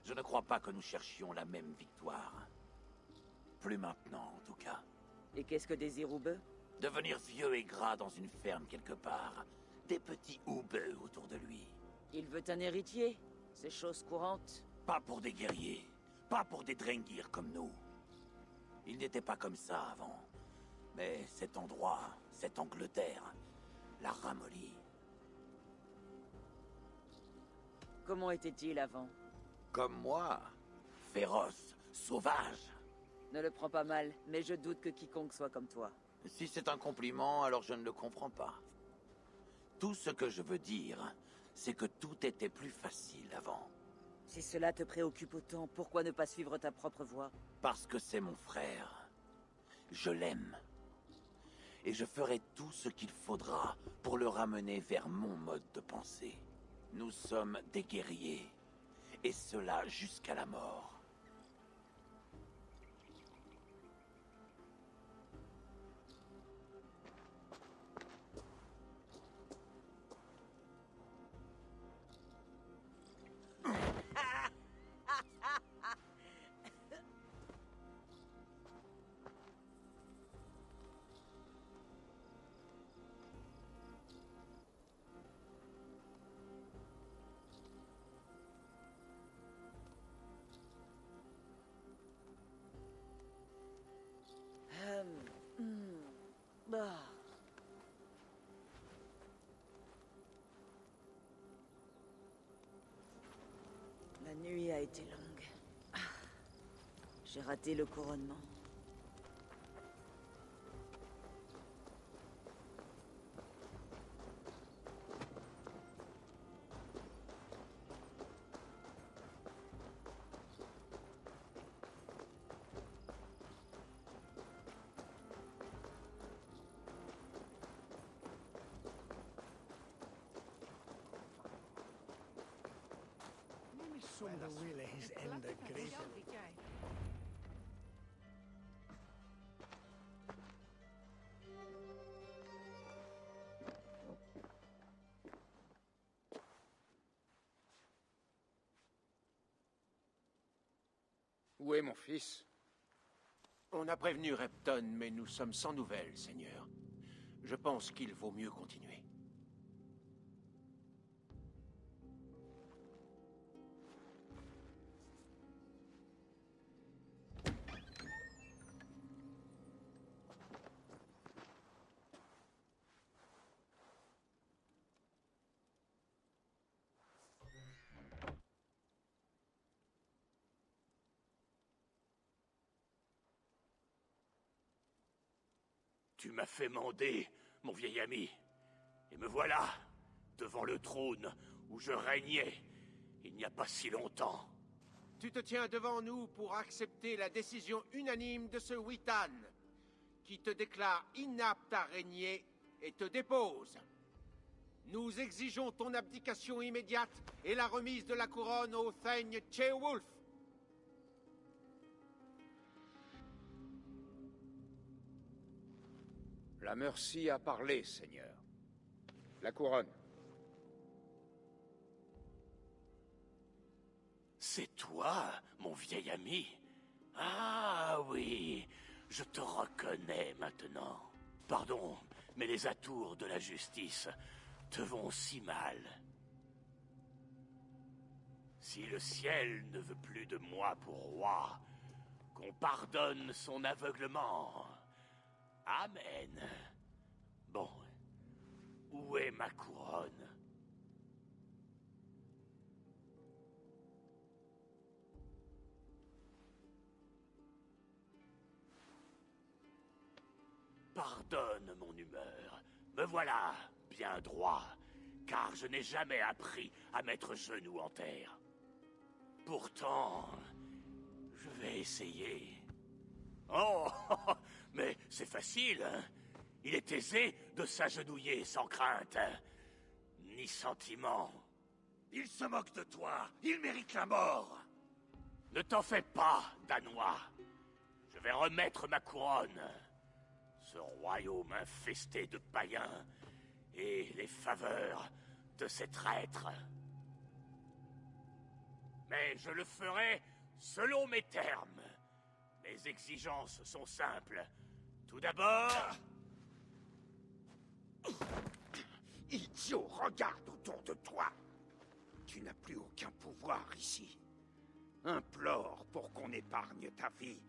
S1: Je ne crois pas que nous cherchions la même victoire. Plus maintenant, en tout cas.
S4: Et qu'est-ce que désire Ube?
S1: Devenir vieux et gras dans une ferme quelque part. Des petits Ube autour de lui.
S4: Il veut un héritier? C'est chose courante.
S1: Pas pour des guerriers. Pas pour des Drengir comme nous. Il n'était pas comme ça avant. Mais cet endroit, cette Angleterre, l'a ramolli.
S4: Comment était-il avant?
S1: Comme moi. Féroce, sauvage.
S4: Ne le prends pas mal, mais je doute que quiconque soit comme toi.
S1: Si c'est un compliment, alors je ne le comprends pas. Tout ce que je veux dire, c'est que tout était plus facile avant.
S4: Si cela te préoccupe autant, pourquoi ne pas suivre ta propre voie?
S1: Parce que c'est mon frère. Je l'aime. Et je ferai tout ce qu'il faudra pour le ramener vers mon mode de pensée. Nous sommes des guerriers. Et cela jusqu'à la mort.
S4: Bah. La nuit a été longue. J'ai raté le couronnement.
S2: Où est mon fils?
S12: On a prévenu Repton, mais nous sommes sans nouvelles, Seigneur. Je pense qu'il vaut mieux continuer. Tu m'as fait mander, mon vieil ami. Et me voilà, devant le trône où je régnais il n'y a pas si longtemps.
S13: Tu te tiens devant nous pour accepter la décision unanime de ce Witan, qui te déclare inapte à régner et te dépose. Nous exigeons ton abdication immédiate et la remise de la couronne au Thane Ceolwulf.
S2: La Mercy a parlé, Seigneur. La couronne.
S12: C'est toi, mon vieil ami? Ah oui, je te reconnais maintenant. Pardon, mais les atours de la justice te vont si mal. Si le ciel ne veut plus de moi pour roi, qu'on pardonne son aveuglement. Amen. Bon, où est ma couronne? Pardonne mon humeur. Me voilà, bien droit, car je n'ai jamais appris à mettre genou en terre. Pourtant, je vais essayer. Oh, mais c'est facile, hein? Il est aisé de s'agenouiller sans crainte, ni sentiment. Il se moque de toi, il mérite la mort. Ne t'en fais pas, Danois. Je vais remettre ma couronne. Ce royaume infesté de païens et les faveurs de ces traîtres. Mais je le ferai selon mes termes. Mes exigences sont simples. Tout d'abord...
S14: Idiot, regarde autour de toi. Tu n'as plus aucun pouvoir ici. Implore pour qu'on épargne ta vie,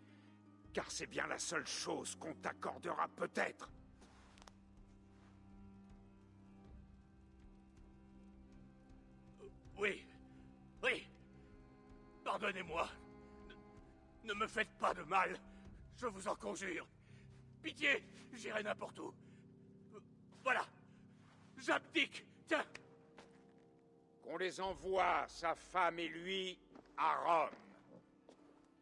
S14: car c'est bien la seule chose qu'on t'accordera peut-être.
S12: Oui, oui. Pardonnez-moi. Ne me faites pas de mal. Je vous en conjure. Pitié, j'irai n'importe où. Voilà. J'abdique. Tiens.
S14: Qu'on les envoie, sa femme et lui, à Rome.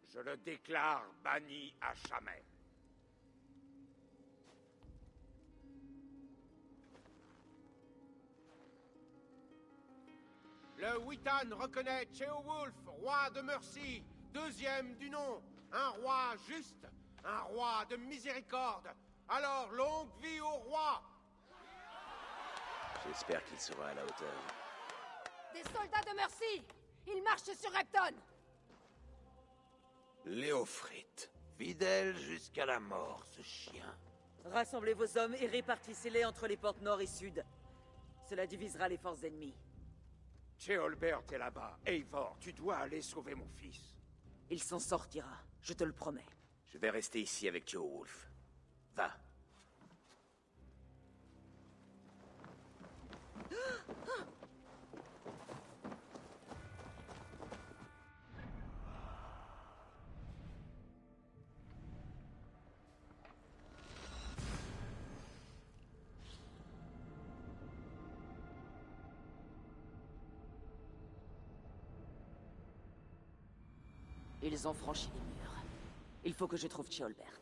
S14: Je le déclare banni à jamais.
S13: Le Witan reconnaît Ceolwulf, roi de Mercie, deuxième du nom, un roi juste, un roi de miséricorde. Alors longue vie au roi!
S3: J'espère qu'il sera à la hauteur.
S5: Des soldats de Mercie! Ils marchent sur Repton!
S1: Léofrite. Fidèle jusqu'à la mort, ce chien.
S4: Rassemblez vos hommes et répartissez-les entre les portes nord et sud. Cela divisera les forces ennemies.
S14: Ceolbert est là-bas. Eivor, tu dois aller sauver mon fils.
S4: Il s'en sortira, je te le promets.
S3: Je vais rester ici avec Ceolwulf. Va.
S4: Ils ont franchi les murs. Il faut que je trouve Ceolbert.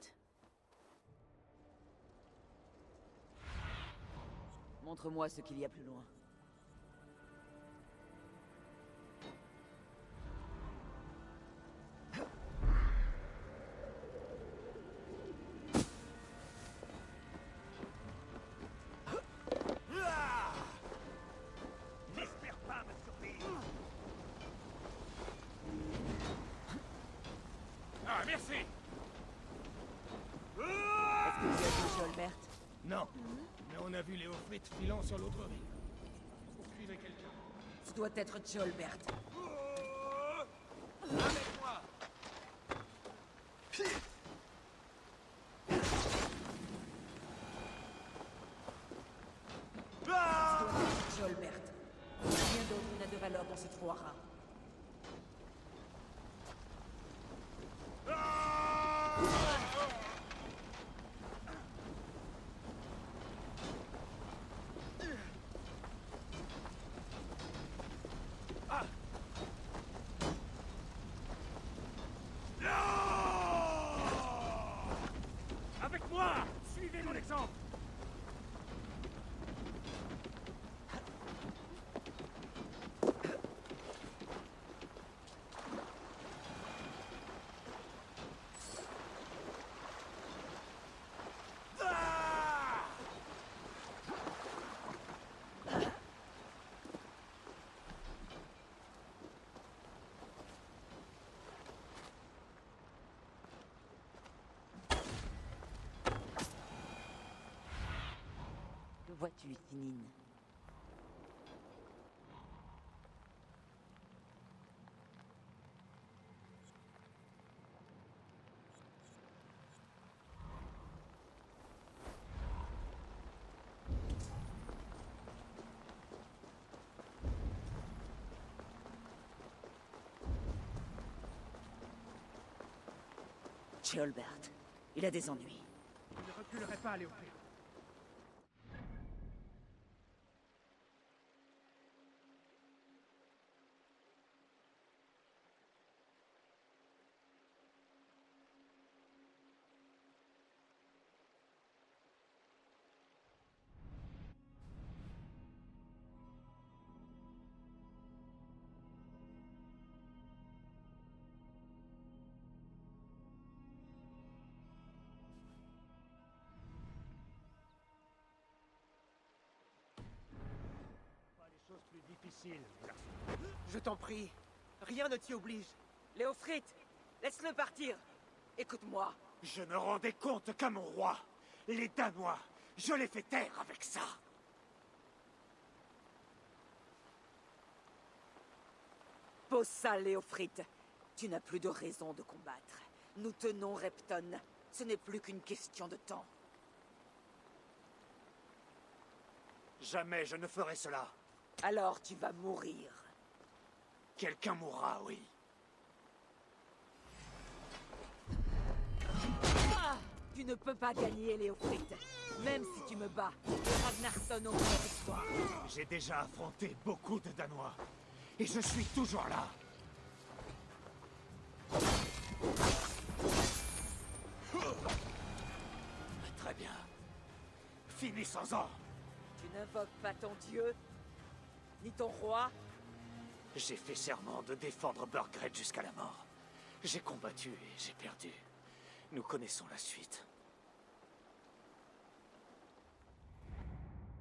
S4: Montre-moi ce qu'il y a plus loin.
S12: N'espère pas me survivre. Ah, merci.
S4: Est-ce que tu as vu Ceolbert?
S2: Non, mais on a vu Léofrite filant sur l'autre rive. Poursuivez quelqu'un.
S4: Ce doit être Ceolbert.
S13: Avec moi!
S4: Ceolbert. Rien d'autre n'a de valeur dans ce trou-haras.
S12: Avec moi! Suivez mon exemple!
S4: Que vois-tu, Tinine? Ceolbert. Il a des ennuis.
S11: Il recule
S8: reculerai pas, Léofrid.
S11: Chose plus difficile, garçon.
S8: Je t'en prie, rien ne t'y oblige.
S4: Léofrid, laisse-le partir. Écoute-moi.
S14: Je me rendais compte qu'à mon roi, les Danois, je les fais taire avec ça.
S4: Pose ça, Léofrid. Tu n'as plus de raison de combattre. Nous tenons Repton. Ce n'est plus qu'une question de temps.
S14: Jamais je ne ferai cela.
S4: Alors tu vas mourir.
S14: Quelqu'un mourra, oui.
S4: Ah, tu ne peux pas gagner, Léofrid. Même si tu me bats, les Ragnarsson ont peur de toi.
S14: J'ai déjà affronté beaucoup de Danois. Et je suis toujours là. Très bien. Finissons-en.
S4: Tu n'invoques pas ton dieu, ni ton roi.
S14: J'ai fait serment de défendre Burgred jusqu'à la mort. J'ai combattu et j'ai perdu. Nous connaissons la suite.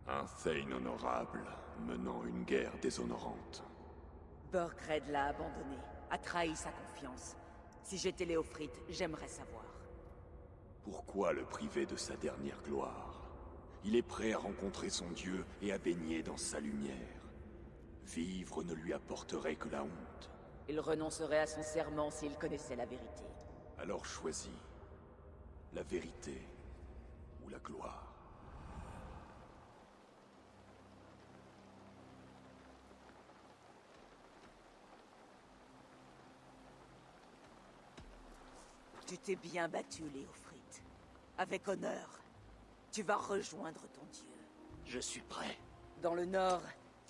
S15: Un Thane honorable menant une guerre déshonorante.
S4: Burgred l'a abandonné, a trahi sa confiance. Si j'étais Léofrid, j'aimerais savoir.
S15: Pourquoi le priver de sa dernière gloire? Il est prêt à rencontrer son dieu et à baigner dans sa lumière. Vivre ne lui apporterait que la honte.
S4: Il renoncerait à son serment s'il connaissait la vérité.
S15: Alors choisis la vérité ou la gloire.
S4: Tu t'es bien battu, Léofrid. Avec honneur. Tu vas rejoindre ton dieu.
S14: Je suis prêt.
S4: Dans le Nord,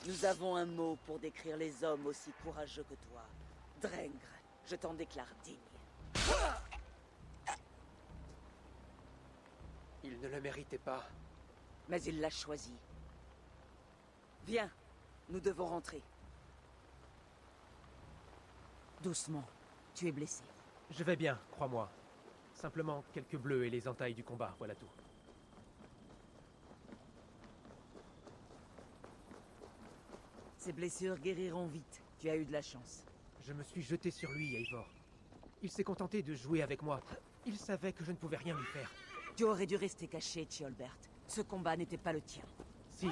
S4: nous avons un mot pour décrire les hommes aussi courageux que toi. Drengr, je t'en déclare digne.
S8: Il ne le méritait pas.
S4: Mais il l'a choisi. Viens, nous devons rentrer. Doucement, tu es blessé.
S8: Je vais bien, crois-moi. Simplement quelques bleus et les entailles du combat, voilà tout.
S4: Ces blessures guériront vite. Tu as eu de la chance.
S8: Je me suis jeté sur lui, Eivor. Il s'est contenté de jouer avec moi. Il savait que je ne pouvais rien lui faire.
S4: Tu aurais dû rester caché, Thiolbert. Ce combat n'était pas le tien.
S8: Si.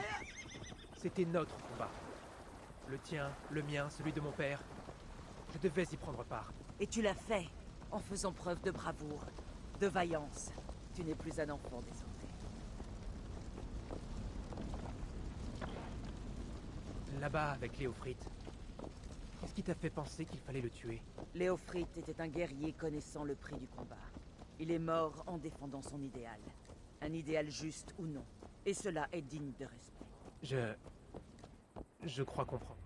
S8: C'était notre combat. Le tien, le mien, celui de mon père. Je devais y prendre part.
S4: Et tu l'as fait, en faisant preuve de bravoure, de vaillance. Tu n'es plus un enfant désormais.
S8: Là-bas, avec Léofrid. Qu'est-ce qui t'a fait penser qu'il fallait le tuer?
S4: Léofrid était un guerrier connaissant le prix du combat. Il est mort en défendant son idéal. Un idéal juste ou non. Et cela est digne de respect.
S8: Je crois comprendre.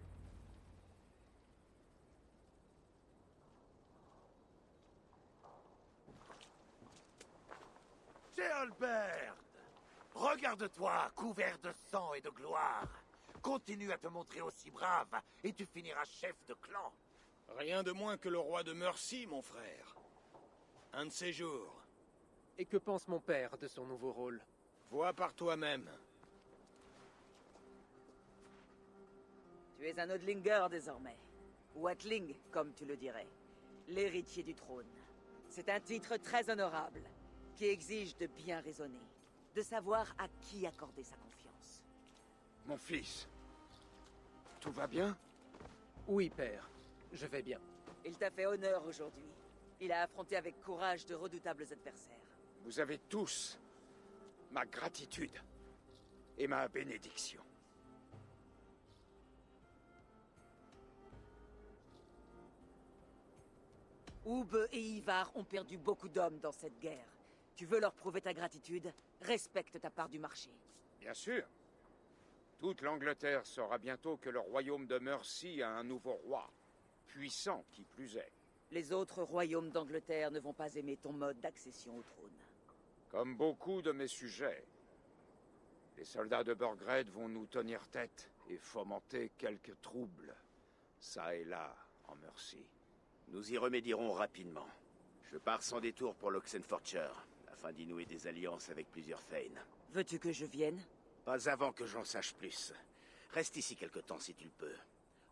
S12: Albert, regarde-toi, couvert de sang et de gloire. Continue à te montrer aussi brave, et tu finiras chef de clan.
S2: Rien de moins que le roi de Mercy, mon frère. Un de ces jours.
S8: Et que pense mon père de son nouveau rôle?
S2: Vois par toi-même.
S4: Tu es un Odlinger désormais. Ou Atling, comme tu le dirais. L'héritier du trône. C'est un titre très honorable, qui exige de bien raisonner. De savoir à qui accorder sa confiance.
S14: Mon fils, tout va bien?
S8: Oui, père. Je vais bien.
S4: Il t'a fait honneur aujourd'hui. Il a affronté avec courage de redoutables adversaires.
S14: Vous avez tous ma gratitude et ma bénédiction.
S4: Ube et Ivar ont perdu beaucoup d'hommes dans cette guerre. Tu veux leur prouver ta gratitude? Respecte ta part du marché.
S14: Bien sûr. Toute l'Angleterre saura bientôt que le royaume de Mercy a un nouveau roi. Puissant, qui plus est.
S4: Les autres royaumes d'Angleterre ne vont pas aimer ton mode d'accession au trône.
S14: Comme beaucoup de mes sujets. Les soldats de Burgred vont nous tenir tête et fomenter quelques troubles, ça et là, en Mercy.
S3: Nous y remédierons rapidement. Je pars sans détour pour l'Oxenfordshire, afin d'y nouer des alliances avec plusieurs Thane.
S4: Veux-tu que je vienne?
S3: Pas avant que j'en sache plus. Reste ici quelque temps si tu le peux.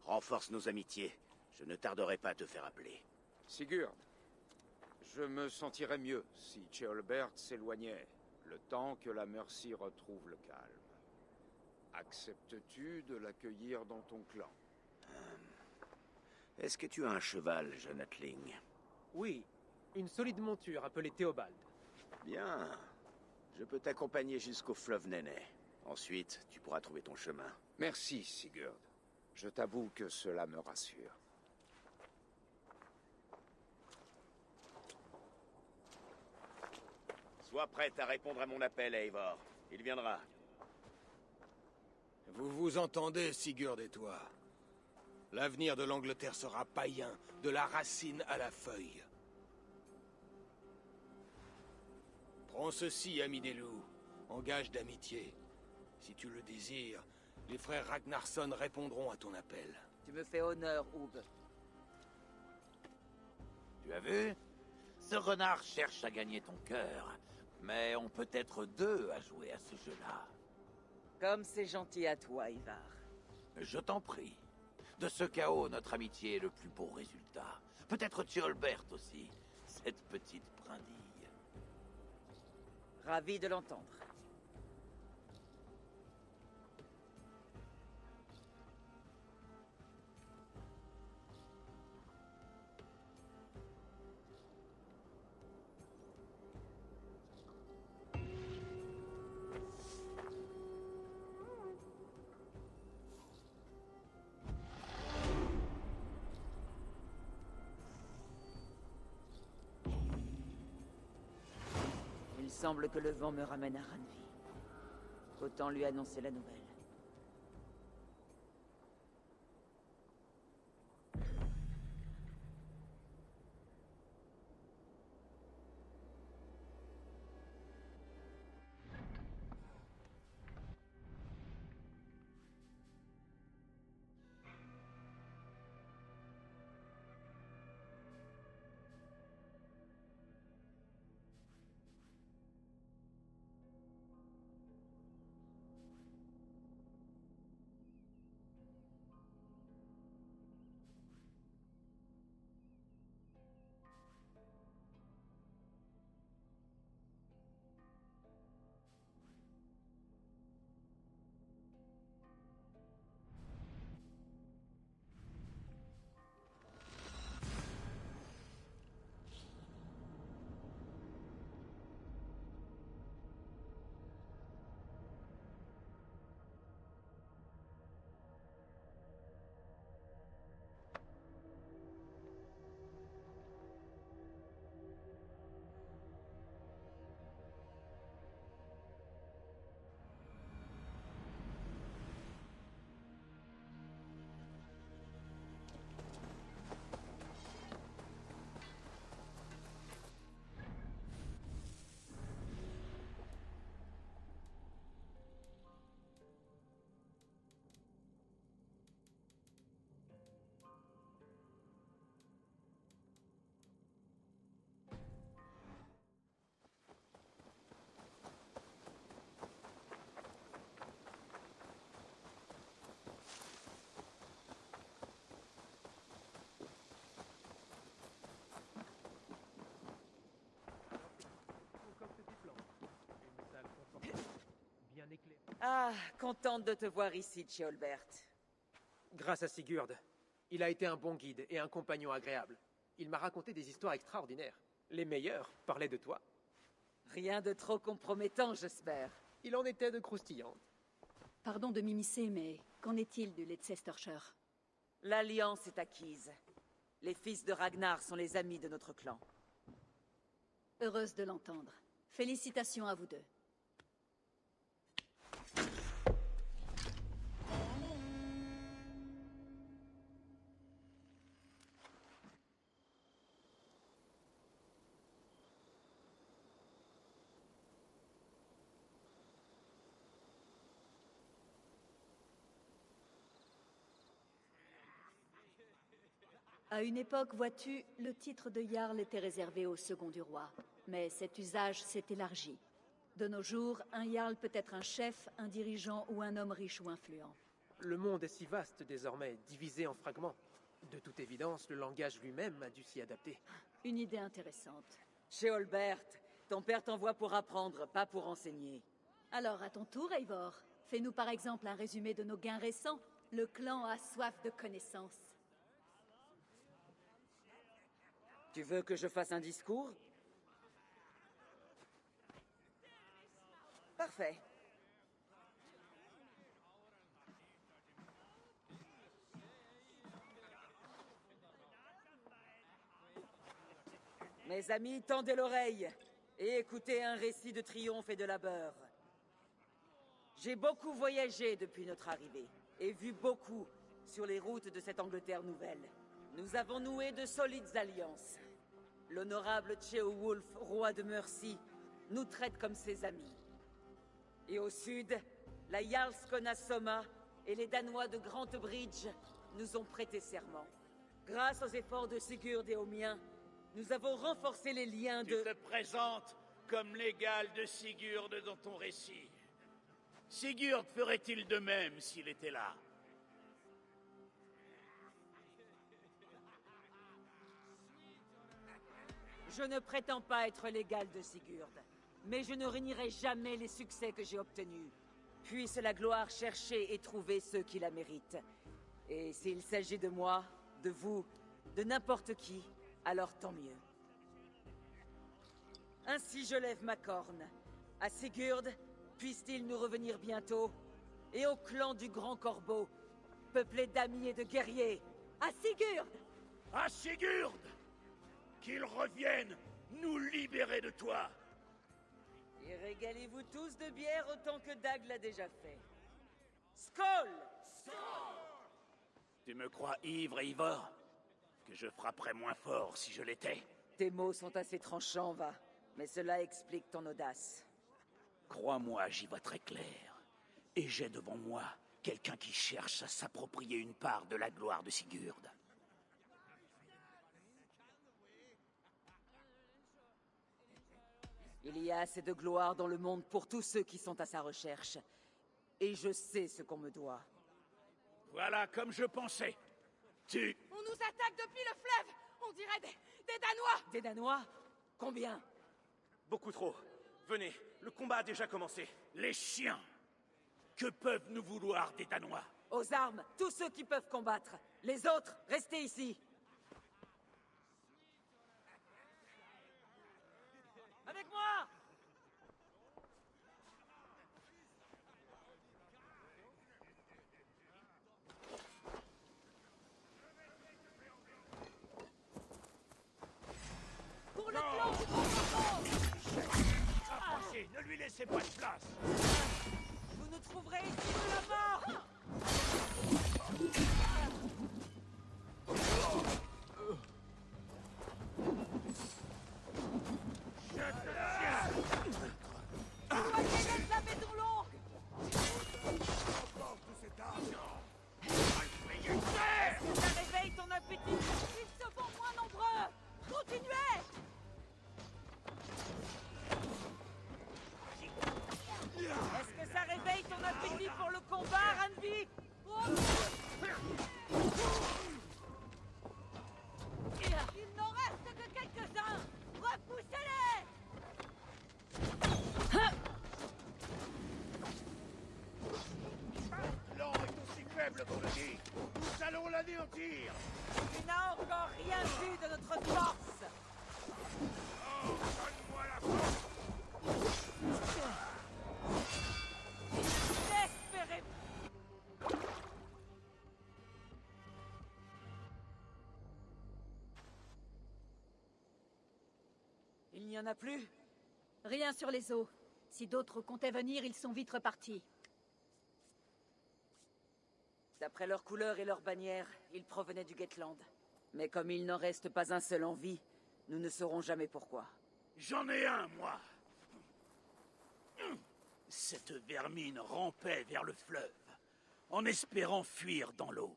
S3: Renforce nos amitiés. Je ne tarderai pas à te faire appeler.
S14: Sigurd, je me sentirais mieux si Ceolbert s'éloignait, le temps que la Mercy retrouve le calme. Acceptes-tu de l'accueillir dans ton clan?
S3: Est-ce que tu as un cheval, jeune Atling?
S8: Oui, une solide monture appelée Théobald.
S3: Bien. Je peux t'accompagner jusqu'au fleuve Nenay. Ensuite, tu pourras trouver ton chemin.
S14: Merci, Sigurd. Je t'avoue que cela me rassure.
S3: Sois prête à répondre à mon appel, Eivor. Il viendra.
S2: Vous vous entendez, Sigurd et toi? L'avenir de l'Angleterre sera païen, de la racine à la feuille. Prends ceci, ami des loups, en gage d'amitié. Si tu le désires, les frères Ragnarsson répondront à ton appel.
S4: Tu me fais honneur, Hugh.
S1: Tu as vu? Ce renard cherche à gagner ton cœur. Mais on peut être deux à jouer à ce jeu-là.
S4: Comme c'est gentil à toi, Ivar.
S1: Je t'en prie. De ce chaos, notre amitié est le plus beau résultat. Peut-être Ceolbert aussi, cette petite brindille.
S4: Ravi de l'entendre. Il semble que le vent me ramène à Ranvi. Autant lui annoncer la nouvelle. Ah, contente de te voir ici, Ceolbert.
S8: Grâce à Sigurd. Il a été un bon guide et un compagnon agréable. Il m'a raconté des histoires extraordinaires. Les meilleures parlaient de toi.
S4: Rien de trop compromettant, j'espère.
S8: Il en était de croustillantes.
S10: Pardon de m'immiscer, mais qu'en est-il du Leicestershire?
S4: L'alliance est acquise. Les fils de Ragnar sont les amis de notre clan.
S10: Heureuse de l'entendre. Félicitations à vous deux. À une époque, vois-tu, le titre de Jarl était réservé au second du roi. Mais cet usage s'est élargi. De nos jours, un Jarl peut être un chef, un dirigeant ou un homme riche ou influent.
S8: Le monde est si vaste désormais, divisé en fragments. De toute évidence, le langage lui-même a dû s'y adapter.
S10: Une idée intéressante.
S4: Chez Olbert, ton père t'envoie pour apprendre, pas pour enseigner.
S10: Alors, à ton tour, Eivor, fais-nous par exemple un résumé de nos gains récents. Le clan a soif de connaissances.
S4: Tu veux que je fasse un discours? Parfait. Mes amis, tendez l'oreille et écoutez un récit de triomphe et de labeur. J'ai beaucoup voyagé depuis notre arrivée et vu beaucoup sur les routes de cette Angleterre nouvelle. Nous avons noué de solides alliances. L'honorable Ceolwulf, roi de Mercie, nous traite comme ses amis. Et au sud, la Jarlskona Soma et les Danois de Grantebridge nous ont prêté serment. Grâce aux efforts de Sigurd et aux miens, nous avons renforcé les liens de...
S12: Tu te présentes comme l'égal de Sigurd dans ton récit. Sigurd ferait-il de même s'il était là?
S4: Je ne prétends pas être l'égal de Sigurd, mais je ne réunirai jamais les succès que j'ai obtenus. Puisse la gloire chercher et trouver ceux qui la méritent. Et s'il s'agit de moi, de vous, de n'importe qui, alors tant mieux. Ainsi je lève ma corne. À Sigurd, puisse-t-il nous revenir bientôt, et au clan du Grand Corbeau, peuplé d'amis et de guerriers. À Sigurd!
S12: À Sigurd! Qu'il revienne nous libérer de toi!
S4: Et régalez-vous tous de bière autant que Dag l'a déjà fait. Skål!
S12: Tu me crois ivre, Eivor? Que je frapperais moins fort si je l'étais?
S4: Tes mots sont assez tranchants, va. Mais cela explique ton audace.
S12: Crois-moi, j'y vois très clair. Et j'ai devant moi quelqu'un qui cherche à s'approprier une part de la gloire de Sigurd.
S4: Il y a assez de gloire dans le monde pour tous ceux qui sont à sa recherche. Et je sais ce qu'on me doit.
S12: Voilà comme je pensais. Tu...
S5: On nous attaque depuis le fleuve! On dirait des Danois!
S4: Des Danois? Combien?
S7: Beaucoup trop. Venez, le combat a déjà commencé.
S12: Les chiens! Que peuvent nous vouloir des Danois?
S4: Aux armes, tous ceux qui peuvent combattre. Les autres, restez ici. Avec moi!
S5: Pour le clan du Grand Corbeau!
S12: Approchez, ne lui laissez pas de place!
S4: Vous nous trouverez ici de la mort!
S5: Éloignez-les de la maison longue!
S4: Est-ce que ça réveille ton appétit?
S5: Ils se font moins nombreux! Continuez!
S4: Est-ce que ça réveille ton appétit pour le combat, Randvi?
S5: Il n'en reste que quelques-uns! Repoussez-les!
S12: L'an est aussi faible qu'on le dit! Nous allons l'anéantir!
S4: Tu n'as encore rien vu de notre force!
S12: Oh, donne-moi la force!
S4: Désespérez! Il n'y en a plus?
S10: Rien sur les eaux. Si d'autres comptaient venir, ils sont vite repartis.
S4: D'après leur couleur et leur bannière, ils provenaient du Gatland. Mais comme il n'en reste pas un seul en vie, nous ne saurons jamais pourquoi.
S12: J'en ai un, moi! Cette vermine rampait vers le fleuve, en espérant fuir dans l'eau.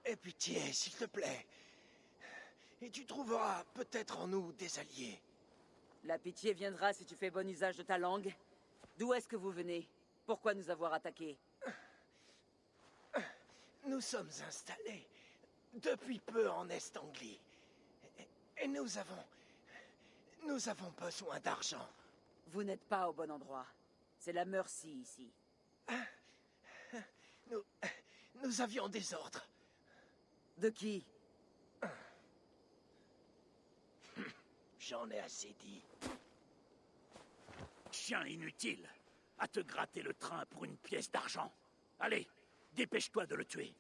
S2: Aie pitié, s'il te plaît. Et tu trouveras peut-être en nous des alliés.
S4: La pitié viendra si tu fais bon usage de ta langue. D'où est-ce que vous venez? Pourquoi nous avoir attaqués?
S2: Nous sommes installés depuis peu en Est-Anglie. Et nous avons besoin d'argent.
S4: Vous n'êtes pas au bon endroit. C'est la Mercy ici.
S2: Nous avions des ordres.
S4: De qui?
S2: J'en ai assez dit.
S12: Chien inutile, à te gratter le train pour une pièce d'argent. Allez, dépêche-toi de le tuer.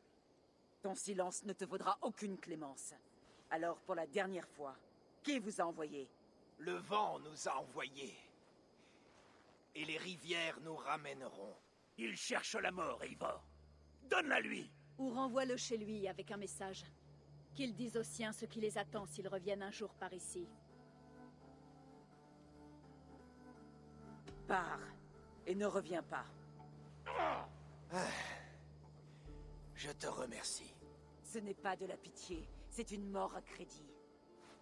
S4: Ton silence ne te vaudra aucune clémence. Alors, pour la dernière fois, qui vous a envoyé?
S2: Le vent nous a envoyés. Et les rivières nous ramèneront.
S12: Il cherche la mort, Eivor. Donne-la lui.
S10: Ou renvoie-le chez lui avec un message. Qu'il dise aux siens ce qui les attend s'ils reviennent un jour par ici.
S4: Pars, et ne reviens pas.
S2: Je te remercie.
S4: Ce n'est pas de la pitié, c'est une mort à crédit.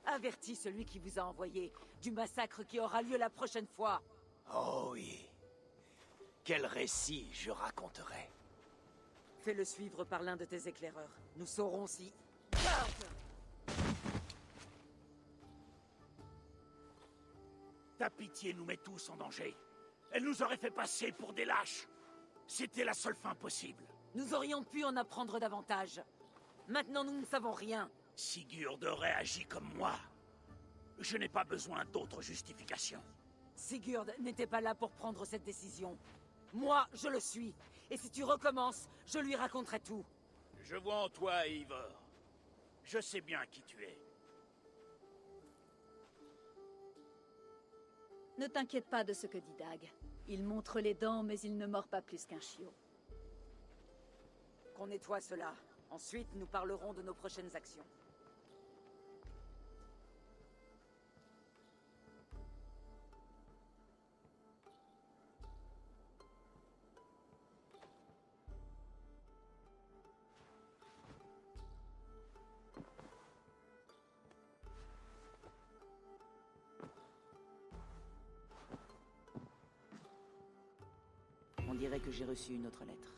S4: Avertis celui qui vous a envoyé du massacre qui aura lieu la prochaine fois.
S2: Oh oui. Quel récit je raconterai.
S4: Fais-le suivre par l'un de tes éclaireurs. Nous saurons si...
S12: Ta pitié nous met tous en danger. Elle nous aurait fait passer pour des lâches. C'était la seule fin possible.
S4: Nous aurions pu en apprendre davantage. Maintenant, nous ne savons rien.
S12: Sigurd aurait agi comme moi. Je n'ai pas besoin d'autre justification.
S4: Sigurd n'était pas là pour prendre cette décision. Moi, je le suis. Et si tu recommences, je lui raconterai tout.
S12: Je vois en toi, Eivor. Je sais bien qui tu es.
S10: Ne t'inquiète pas de ce que dit Dag. Il montre les dents, mais il ne mord pas plus qu'un chiot.
S4: Qu'on nettoie cela. Ensuite, nous parlerons de nos prochaines actions. On dirait que j'ai reçu une autre lettre.